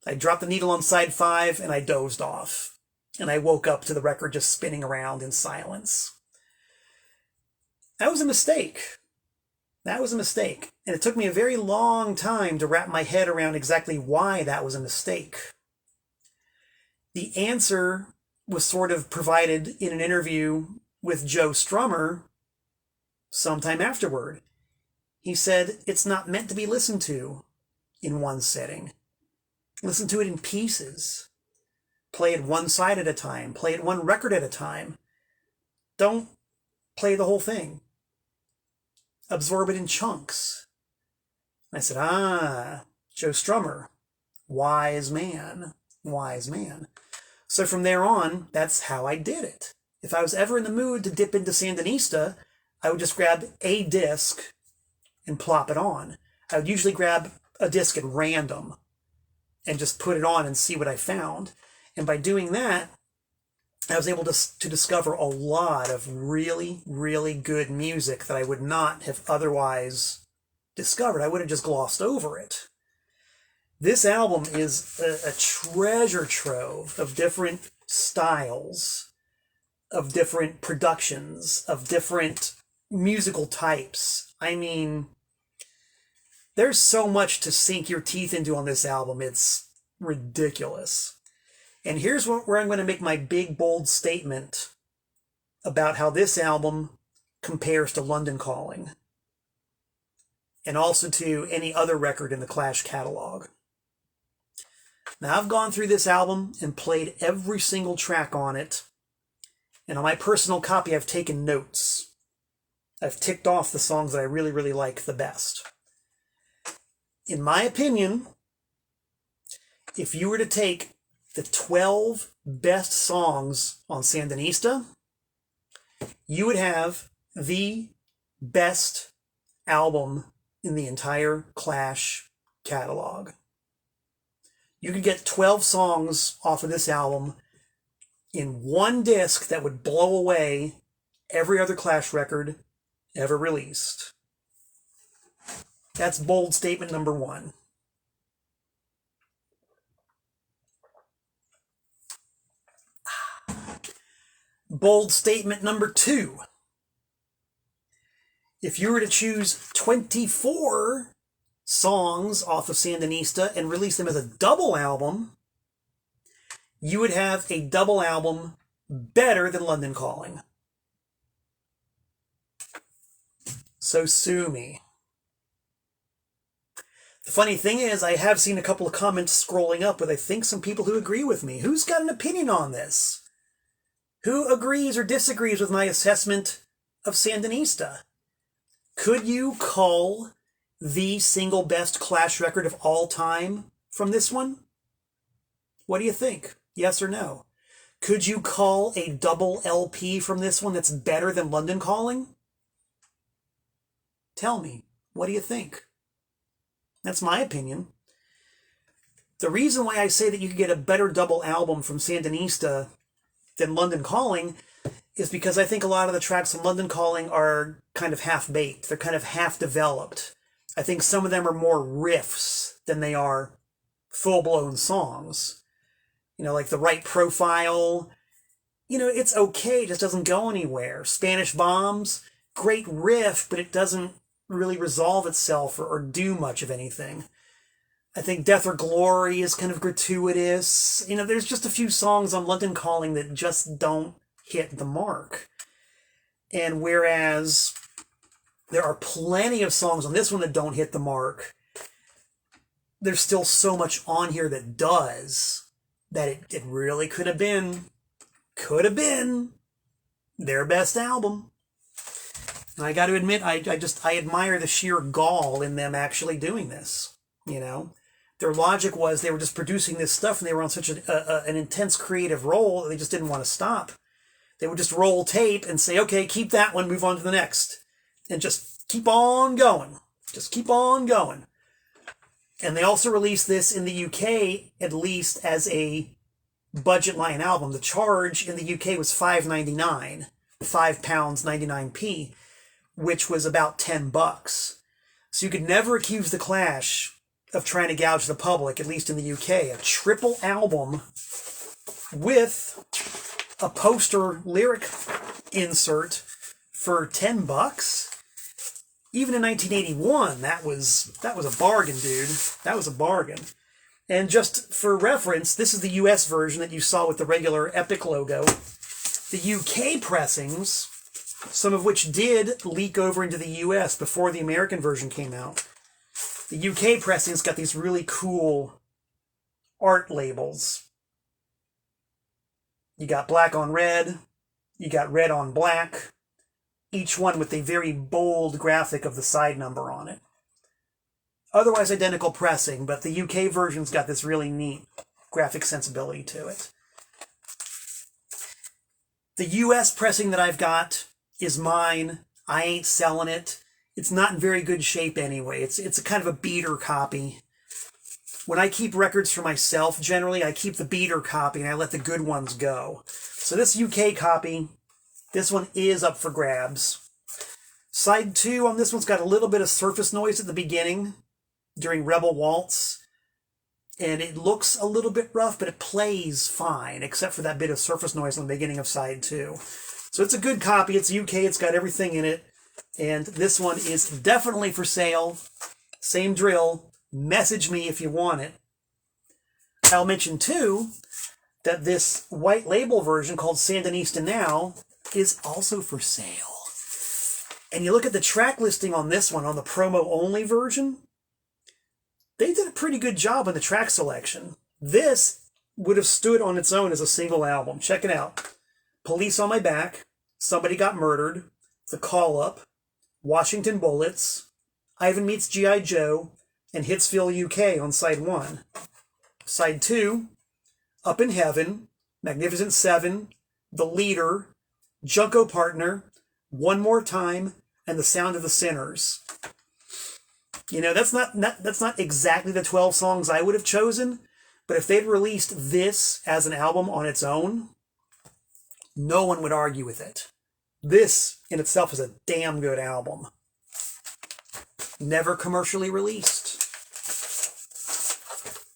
I dropped the needle on side 5 and I dozed off. And I woke up to the record just spinning around in silence. That was a mistake. That was a mistake. And it took me a very long time to wrap my head around exactly why that was a mistake. The answer was sort of provided in an interview with Joe Strummer sometime afterward. He said, it's not meant to be listened to in one setting. Listen to it in pieces. Play it one side at a time. Play it one record at a time. Don't play the whole thing. Absorb it in chunks. I said, Joe Strummer, wise man, wise man. So from there on, that's how I did it. If I was ever in the mood to dip into Sandinista, I would just grab a disc and plop it on. I would usually grab a disc at random and just put it on and see what I found. And by doing that, I was able to discover a lot of really, really good music that I would not have otherwise discovered. I would have just glossed over it. This album is a treasure trove of different styles, of different productions, of different musical types. I mean, there's so much to sink your teeth into on this album. It's ridiculous. And here's where I'm going to make my big, bold statement about how this album compares to London Calling, and also to any other record in the Clash catalog. Now, I've gone through this album and played every single track on it, and on my personal copy, I've taken notes. I've ticked off the songs that I really, really like the best. In my opinion, if you were to take the 12 best songs on Sandinista, you would have the best album in the entire Clash catalog. You could get 12 songs off of this album in one disc that would blow away every other Clash record ever released. That's bold statement number 1. Bold statement number 2. If you were to choose 24 songs off of Sandinista and release them as a double album, you would have a double album better than London Calling. So sue me. The funny thing is, I have seen a couple of comments scrolling up with, I think, some people who agree with me. Who's got an opinion on this? Who agrees or disagrees with my assessment of Sandinista? Could you cull the single best Clash record of all time from this one? What do you think? Yes or no? Could you cull a double LP from this one that's better than London Calling? Tell me. What do you think? That's my opinion. The reason why I say that you could get a better double album from Sandinista than London Calling is because I think a lot of the tracks on London Calling are kind of half-baked. They're kind of half-developed. I think some of them are more riffs than they are full-blown songs. You know, like The Right Profile. You know, it's okay, it just doesn't go anywhere. Spanish Bombs, great riff, but it doesn't really resolve itself or do much of anything. I think Death or Glory is kind of gratuitous. You know, there's just a few songs on London Calling that just don't hit the mark. And whereas there are plenty of songs on this one that don't hit the mark, there's still so much on here that does, that it really could have been their best album. And I got to admit, I admire the sheer gall in them actually doing this, you know. Their logic was they were just producing this stuff and they were on such an intense creative roll that they just didn't want to stop. They would just roll tape and say, okay, keep that one, move on to the next. And just keep on going. Just keep on going. And they also released this in the UK, at least, as a budget line album. The charge in the UK was £5.99, £5.99, which was about $10. So you could never accuse the Clash of trying to gouge the public, at least in the UK. A triple album with a poster lyric insert for $10. Even in 1981, that was a bargain, dude. That was a bargain. And just for reference, this is the US version that you saw with the regular Epic logo. The UK pressings, some of which did leak over into the US before the American version came out. The UK pressings got these really cool art labels. You got black on red, you got red on black, each one with a very bold graphic of the side number on it. Otherwise identical pressing, but the UK version's got this really neat graphic sensibility to it. The US pressing that I've got is mine. I ain't selling it. It's not in very good shape anyway. It's a kind of a beater copy. When I keep records for myself, generally, I keep the beater copy and I let the good ones go. So this UK copy, this one is up for grabs. Side 2 on this one's got a little bit of surface noise at the beginning during Rebel Waltz. And it looks a little bit rough, but it plays fine, except for that bit of surface noise on the beginning of side 2. So it's a good copy. It's UK. It's got everything in it. And this one is definitely for sale. Same drill. Message me if you want it. I'll mention, too, that this white label version called Sandinista Now is also for sale. And you look at the track listing on this one, on the promo-only version, they did a pretty good job on the track selection. This would have stood on its own as a single album. Check it out. Police on My Back, Somebody Got Murdered, The Call-Up, Washington Bullets, Ivan Meets G.I. Joe, and Hitsville UK on side 1. Side 2, Up in Heaven, Magnificent Seven, The Leader, Junko Partner, One More Time, and The Sound of the Sinners. You know, that's not exactly the 12 songs I would have chosen, but if they'd released this as an album on its own, no one would argue with it. This in itself is a damn good album. Never commercially released.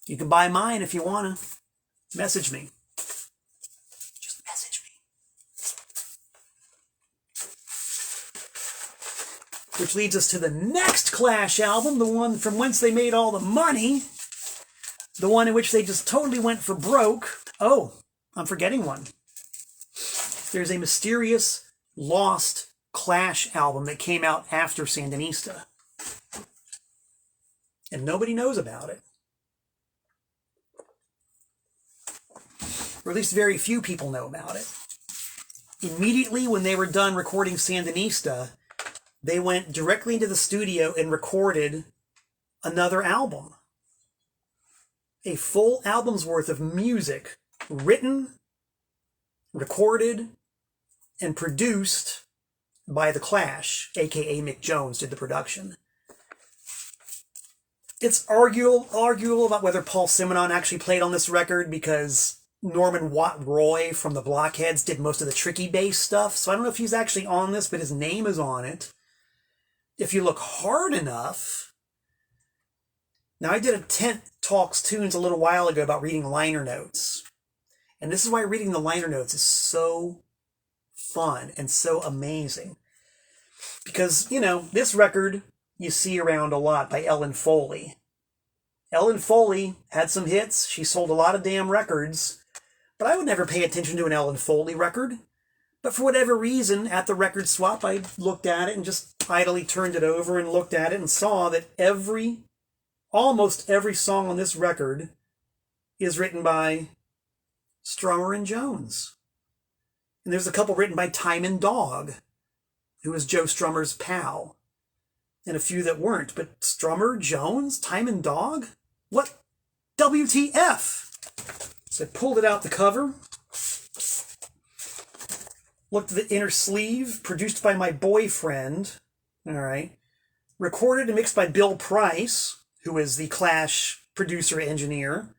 You can buy mine if you want to. Message me. Just message me. Which leads us to the next Clash album, the one from whence they made all the money. The one in which they just totally went for broke. Oh, I'm forgetting one. There's a mysterious, lost Clash album that came out after Sandinista. And nobody knows about it. Or at least very few people know about it. Immediately when they were done recording Sandinista, they went directly into the studio and recorded another album. A full album's worth of music, written, recorded, and produced by The Clash, aka Mick Jones did the production. It's arguable about whether Paul Simonon actually played on this record, because Norman Watt Roy from the Blockheads did most of the tricky bass stuff. So I don't know if he's actually on this, but his name is on it. If you look hard enough. Now, I did a Tent Talks Tunes a little while ago about reading liner notes. And this is why reading the liner notes is so fun and so amazing. Because, you know, this record you see around a lot by Ellen Foley. Ellen Foley had some hits. She sold a lot of damn records. But I would never pay attention to an Ellen Foley record. But for whatever reason, at the record swap, I looked at it and just idly turned it over and looked at it and saw that almost every song on this record is written by Strummer and Jones. And there's a couple written by Timon Dog, who was Joe Strummer's pal. And a few that weren't. But Strummer, Jones, Timon Dog? What? WTF? So I pulled it out the cover. Looked at the inner sleeve, produced by my boyfriend. All right. Recorded and mixed by Bill Price, who is the Clash producer engineer.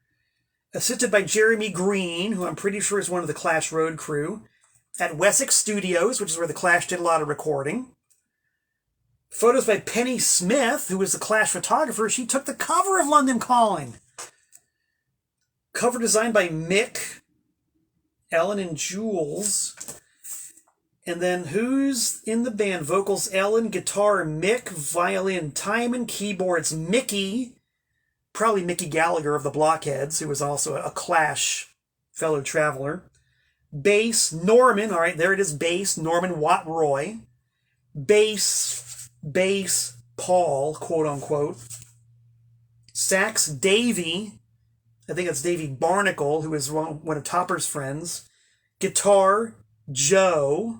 Assisted by Jeremy Green, who I'm pretty sure is one of the Clash road crew. At Wessex Studios, which is where the Clash did a lot of recording. Photos by Penny Smith, who was the Clash photographer. She took the cover of London Calling. Cover designed by Mick, Ellen, and Jules. And then who's in the band? Vocals, Ellen. Guitar, Mick. Violin, Timon. Keyboards, Mickey. Probably Mickey Gallagher of the Blockheads, who was also a Clash fellow traveler. Bass, Norman. All right, there it is, bass. Norman Watt Roy. Bass, Paul, quote unquote. Sax, Davey. I think it's Davey Barnacle, who is one of Topper's friends. Guitar, Joe.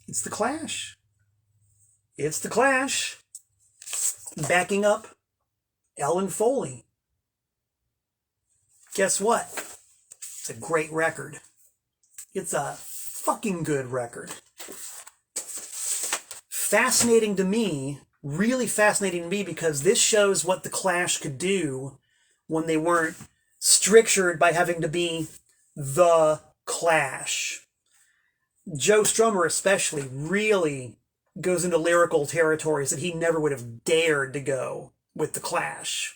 It's the Clash. It's the Clash. Backing up Ellen Foley. Guess what? It's a great record. It's a fucking good record. Fascinating to me, really fascinating to me, because this shows what the Clash could do when they weren't strictured by having to be the Clash. Joe Strummer especially really goes into lyrical territories that he never would have dared to go with the Clash.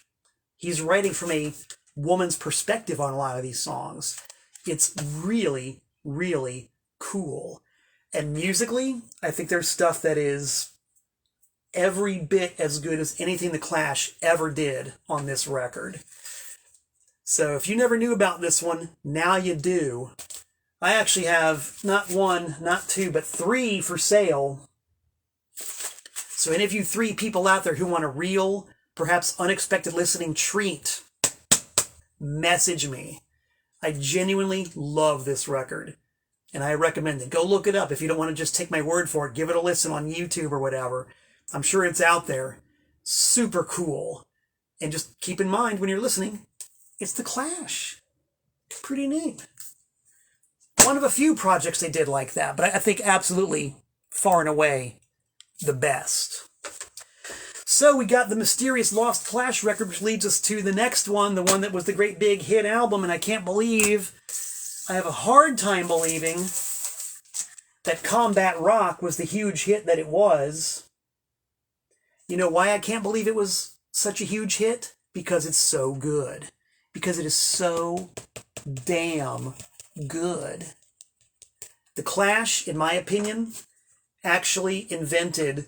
He's writing from a woman's perspective on a lot of these songs. It's really, really cool. And musically, I think there's stuff that is every bit as good as anything the Clash ever did on this record. So if you never knew about this one, now you do. I actually have not one, not two, but 3 for sale. So any of you 3 people out there who want a real, perhaps unexpected listening treat, message me. I genuinely love this record, and I recommend it. Go look it up if you don't want to just take my word for it. Give it a listen on YouTube or whatever. I'm sure it's out there. Super cool. And just keep in mind when you're listening, it's the Clash. Pretty neat. One of a few projects they did like that, but I think absolutely far and away the best. So we got the mysterious Lost Clash record, which leads us to the next one, the one that was the great big hit album, and I have a hard time believing that Combat Rock was the huge hit that it was. You know why I can't believe it was such a huge hit? Because it's so good. Because it is so damn good. The Clash, in my opinion, actually invented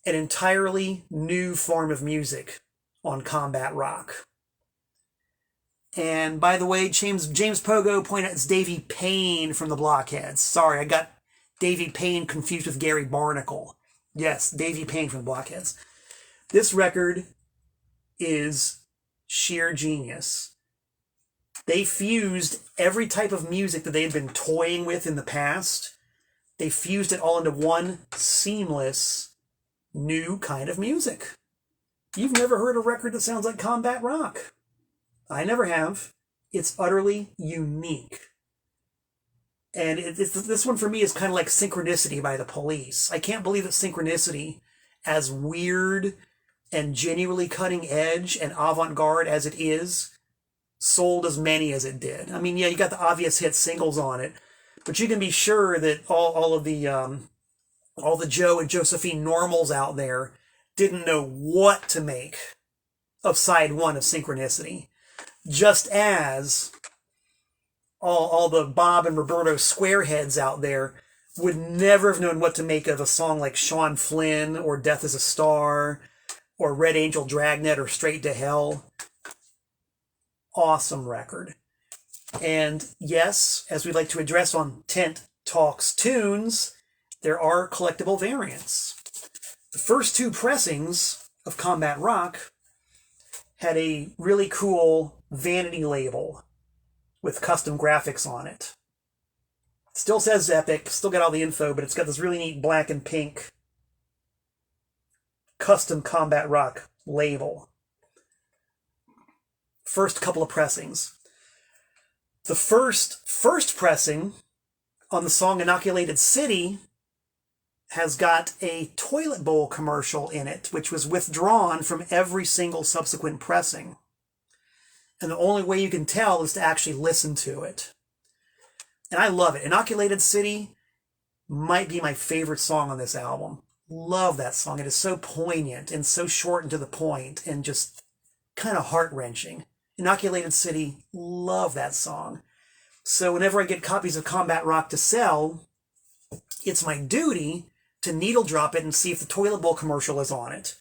an entirely new form of music on Combat Rock. And by the way, James Pogo pointed out it's Davy Payne from the Blockheads. Sorry, I got Davy Payne confused with Gary Barnacle. Yes, Davy Payne from the Blockheads. This record is sheer genius. They fused every type of music that they had been toying with in the past. They fused it all into one seamless new kind of music. You've never heard a record that sounds like Combat Rock. I never have. It's utterly unique. And this one for me is kind of like Synchronicity by the Police. I can't believe that Synchronicity as weird and genuinely cutting edge and avant-garde as it is, sold as many as it did. I mean, yeah, you got the obvious hit singles on it, but you can be sure that all the Joe and Josephine normals out there didn't know what to make of side one of Synchronicity. Just as all the Bob and Roberto squareheads out there would never have known what to make of a song like Sean Flynn or Death is a Star or Red Angel Dragnet or Straight to Hell. Awesome record. And yes, as we like to address on Tent Talks Tunes, there are collectible variants. The first two pressings of Combat Rock had a really cool vanity label with custom graphics on it. Still says Epic, still got all the info, but it's got this really neat black and pink custom Combat Rock label. First couple of pressings. The first pressing on the song Inoculated City has got a toilet bowl commercial in it, which was withdrawn from every single subsequent pressing. And the only way you can tell is to actually listen to it. And I love it. Inoculated City might be my favorite song on this album. Love that song. It is so poignant and so short and to the point and just kind of heart-wrenching. Inoculated City, love that song. So whenever I get copies of Combat Rock to sell, it's my duty to needle drop it and see if the toilet bowl commercial is on it.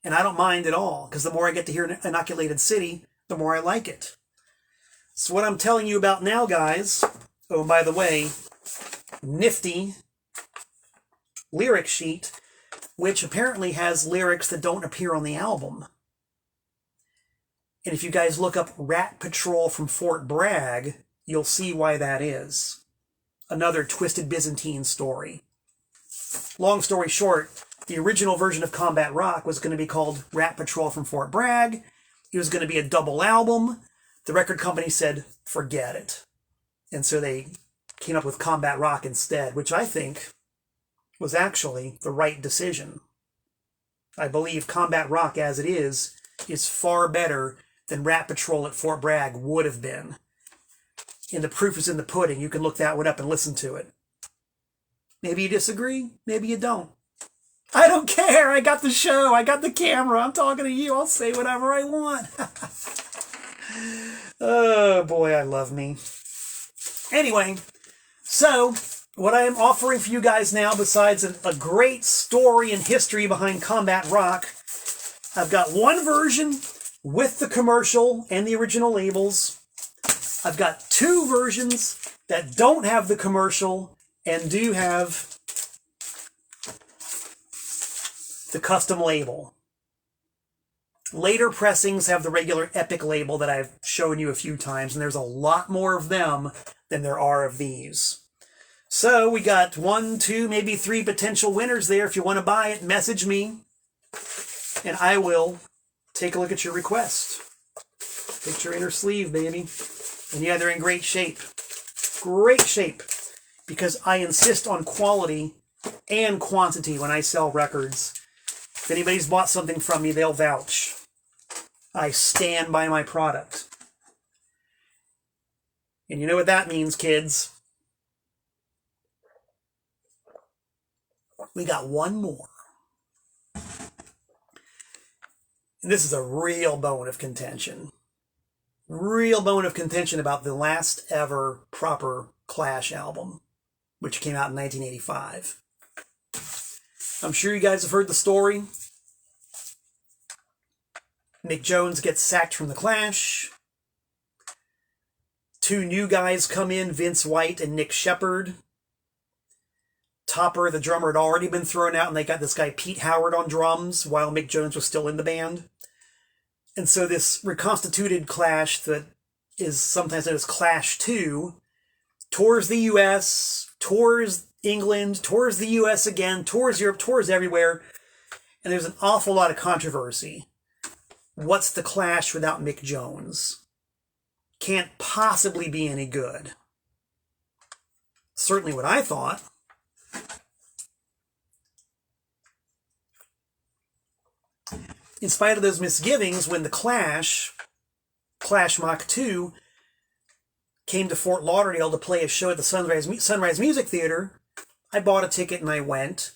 And I don't mind at all, because the more I get to hear Inoculated City, the more I like it. So what I'm telling you about now, guys, oh, by the way, nifty lyric sheet, which apparently has lyrics that don't appear on the album. And if you guys look up Rat Patrol from Fort Bragg, you'll see why that is. Another twisted Byzantine story. Long story short, the original version of Combat Rock was going to be called Rat Patrol from Fort Bragg. It was going to be a double album. The record company said, forget it. And so they came up with Combat Rock instead, which I think was actually the right decision. I believe Combat Rock as it is far better than Rat Patrol at Fort Bragg would have been. And the proof is in the pudding. You can look that one up and listen to it. Maybe you disagree. Maybe you don't. I don't care. I got the show. I got the camera. I'm talking to you. I'll say whatever I want. Oh, boy, I love me. Anyway, so what I am offering for you guys now, besides a great story and history behind Combat Rock, I've got one version with the commercial and the original labels. I've got two versions that don't have the commercial and do have the custom label. Later pressings have the regular Epic label that I've shown you a few times, and there's a lot more of them than there are of these. So we got 1, 2, maybe 3 potential winners there. If you want to buy it, message me, and I will take a look at your request. Picture inner sleeve, baby. And yeah, they're in great shape. Great shape. Because I insist on quality and quantity when I sell records. If anybody's bought something from me, they'll vouch. I stand by my product. And you know what that means, kids? We got one more. And this is a real bone of contention. Real bone of contention about the last ever proper Clash album, which came out in 1985. I'm sure you guys have heard the story. Mick Jones gets sacked from the Clash. 2 new guys come in, Vince White and Nick Sheppard. Topper, the drummer, had already been thrown out, and they got this guy Pete Howard on drums while Mick Jones was still in the band. And so this reconstituted Clash that is sometimes known as Clash 2 tours the U.S., tours England, tours the U.S. again, tours Europe, tours everywhere. And there's an awful lot of controversy. What's the Clash without Mick Jones? Can't possibly be any good. Certainly what I thought. in spite of those misgivings, when the Clash Mach 2, came to Fort Lauderdale to play a show at the Sunrise Music Theater, I bought a ticket and I went,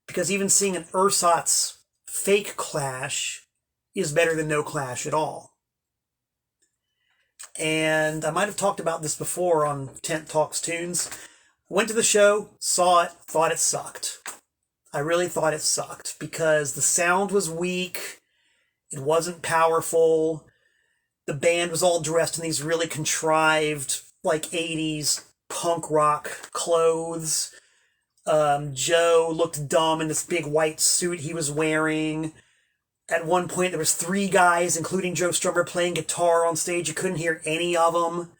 because even seeing an ersatz fake Clash is better than no Clash at all. And I might have talked about this before on Tent Talks Tunes. Went to the show, saw it, thought it sucked. I really thought it sucked because the sound was weak, it wasn't powerful, the band was all dressed in these really contrived, like 80s punk rock clothes. Joe looked dumb in this big white suit he was wearing. At one point, there was 3 guys, including Joe Strummer, playing guitar on stage. You couldn't hear any of them.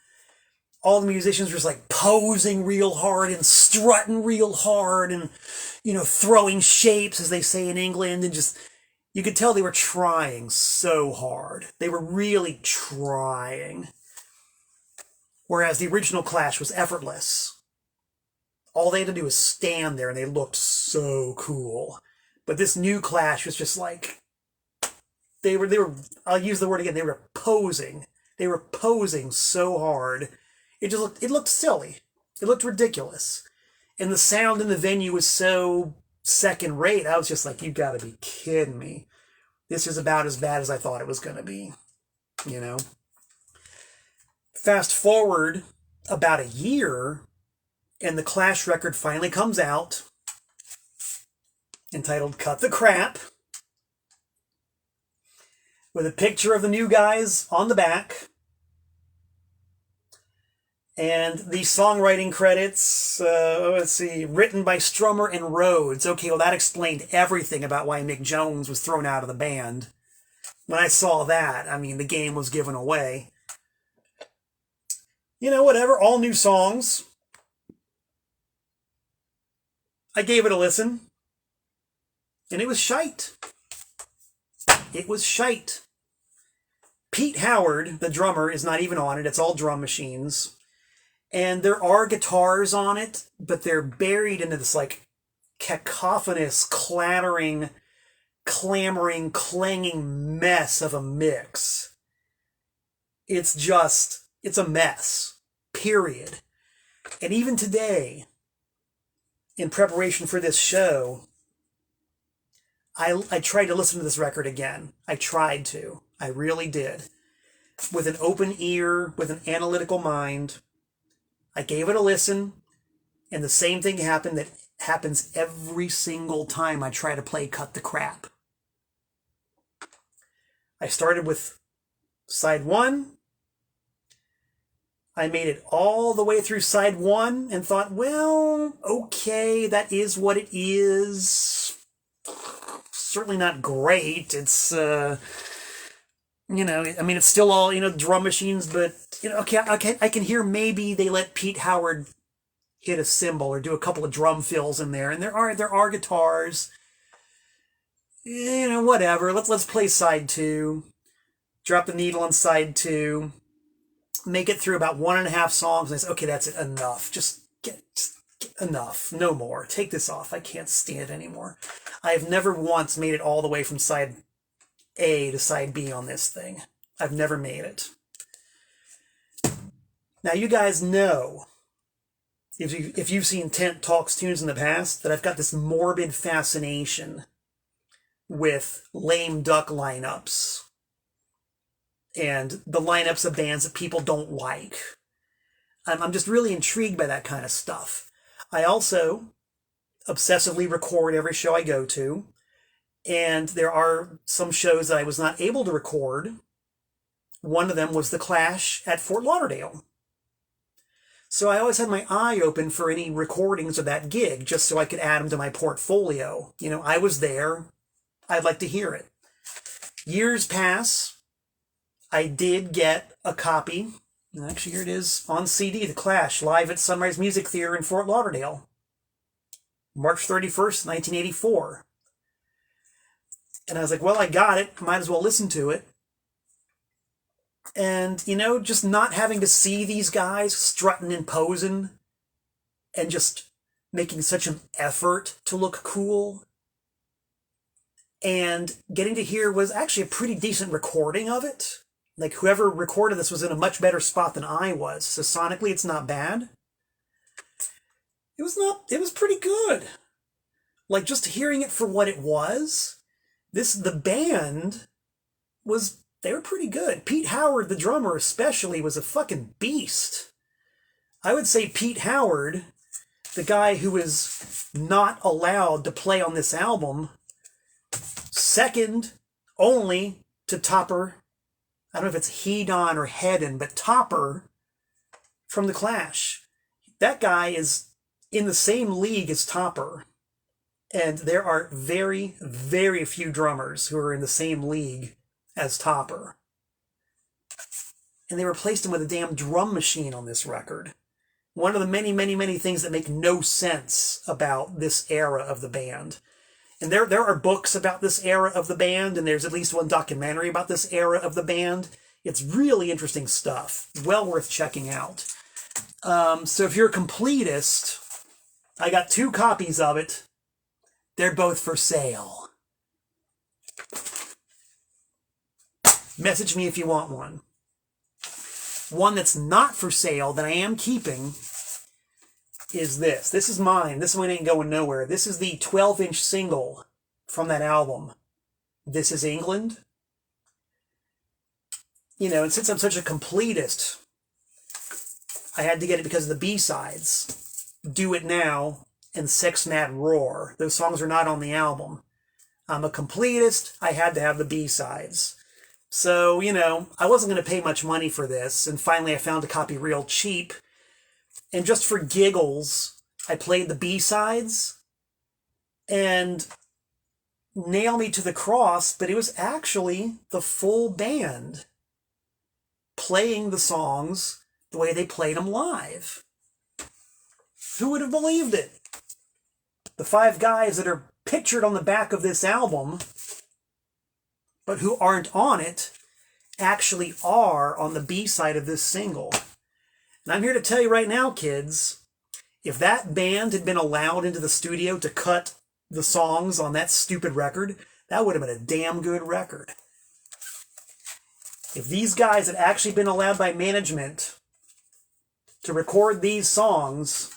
All the musicians were just like posing real hard and strutting real hard and, throwing shapes, as they say in England, and just, you could tell they were trying so hard. They were really trying. Whereas the original Clash was effortless. All they had to do was stand there and they looked so cool. But this new Clash was just like, they were, I'll use the word again, they were posing. They were posing so hard. It looked silly. It looked ridiculous. And the sound in the venue was so second rate. I was just like, you gotta be kidding me. This is about as bad as I thought it was gonna be. Fast forward about a year, and the Clash record finally comes out, entitled Cut the Crap, with a picture of the new guys on the back. And the songwriting credits, let's see, written by Strummer and Rhodes. Okay, well, that explained everything about why Mick Jones was thrown out of the band. When I saw that, I mean, the game was given away. Whatever, all new songs. I gave it a listen, and it was shite. It was shite. Pete Howard, the drummer, is not even on it. It's all drum machines. And there are guitars on it, but they're buried into this like cacophonous, clattering, clamoring, clanging mess of a mix. It's a mess, period. And even today, in preparation for this show, I tried to listen to this record again. I tried to. I really did. With an open ear, with an analytical mind. I gave it a listen, and the same thing happened that happens every single time I try to play Cut the Crap. I started with side 1. I made it all the way through side 1 and thought, well, okay, that is what it is. Certainly not great. It's, it's still all, drum machines, but, okay, I can hear maybe they let Pete Howard hit a cymbal or do a couple of drum fills in there, and there are guitars. Whatever. Let's play side 2. Drop the needle on side 2. Make it through about 1.5 songs, and I said, okay, that's it, enough. Just get enough. No more. Take this off. I can't stand it anymore. I have never once made it all the way from side A to side B on this thing. I've never made it. Now, you guys know, if you've seen Tent Talks Tunes in the past, that I've got this morbid fascination with lame duck lineups and the lineups of bands that people don't like. I'm just really intrigued by that kind of stuff. I also obsessively record every show I go to, and there are some shows that I was not able to record. One of them was the Clash at Fort Lauderdale. So I always had my eye open for any recordings of that gig, just so I could add them to my portfolio. I was there. I'd like to hear it. Years pass. I did get a copy. Actually, here it is on CD, The Clash, live at Sunrise Music Theater in Fort Lauderdale. March 31st, 1984. And I was like, well, I got it. Might as well listen to it. And, just not having to see these guys strutting and posing and just making such an effort to look cool. and getting to hear was actually a pretty decent recording of it. Like, whoever recorded this was in a much better spot than I was. So sonically, it's not bad. It was pretty good. Like, just hearing it for what it was, the band they were pretty good. Pete Howard, the drummer especially, was a fucking beast. I would say Pete Howard, the guy who is not allowed to play on this album, second only to Topper, I don't know if it's Hedon or Hedon, but Topper from The Clash. That guy is in the same league as Topper. And there are very, very few drummers who are in the same league as Topper. And they replaced him with a damn drum machine on this record. One of the many, many, many things that make no sense about this era of the band. And there are books about this era of the band, and there's at least one documentary about this era of the band. It's really interesting stuff. Well worth checking out. So if you're a completist, I got 2 copies of it. They're both for sale. Message me if you want one. One that's not for sale that I am keeping is this. This is mine. This one ain't going nowhere. This is the 12-inch single from that album. This Is England. You know, and since I'm such a completist, I had to get it because of the B-sides. Do It Now and Sex Mad Roar. Those songs are not on the album. I'm a completist. I had to have the B-sides. So, you know, I wasn't going to pay much money for this, and finally I found a copy real cheap. And just for giggles, I played the B-sides, and nail me to the cross, but it was actually the full band playing the songs the way they played them live. Who would have believed it? The 5 guys that are pictured on the back of this album, but who aren't on it, actually are on the B-side of this single. And I'm here to tell you right now, kids, if that band had been allowed into the studio to cut the songs on that stupid record, that would have been a damn good record. If these guys had actually been allowed by management to record these songs,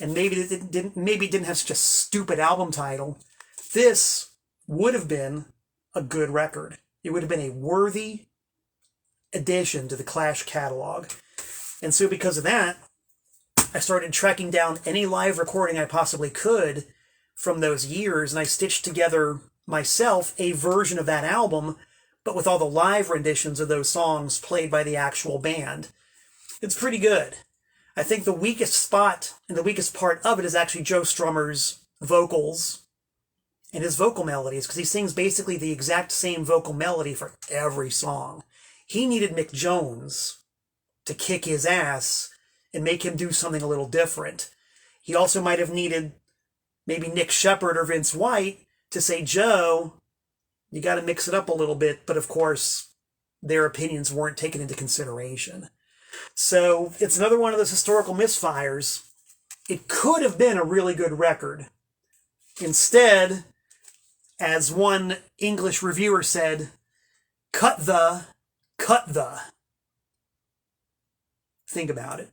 and maybe it didn't have such a stupid album title, this would have been a good record. It would have been a worthy addition to the Clash catalog. And so because of that, I started tracking down any live recording I possibly could from those years, and I stitched together myself a version of that album, but with all the live renditions of those songs played by the actual band. It's pretty good. I think the weakest spot and the weakest part of it is actually Joe Strummer's vocals and his vocal melodies, because he sings basically the exact same vocal melody for every song. He needed Mick Jones to kick his ass and make him do something a little different. He also might have needed maybe Nick Shepard or Vince White to say, Joe, you got to mix it up a little bit, but of course their opinions weren't taken into consideration. So it's another one of those historical misfires. It could have been a really good record. Instead, as one English reviewer said, cut the. Think about it.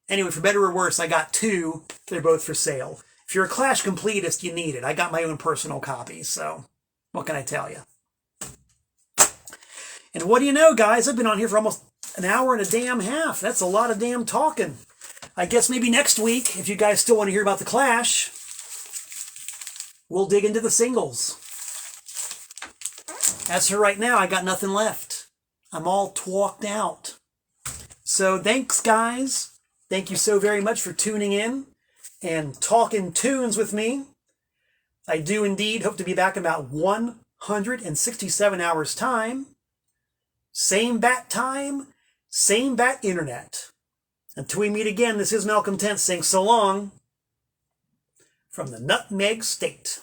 Anyway, for better or worse, I got 2. They're both for sale. If you're a Clash completist, you need it. I got my own personal copies, so what can I tell you? And what do you know, guys? I've been on here for almost an hour and a damn half. That's a lot of damn talking. I guess maybe next week, if you guys still want to hear about the Clash, we'll dig into the singles. As for right now, I got nothing left. I'm all talked out. So thanks, guys. Thank you so very much for tuning in and talking tunes with me. I do indeed hope to be back in about 167 hours' time. Same bat time, same bat internet. Until we meet again, this is Malcolm Tent saying so long from the Nutmeg State.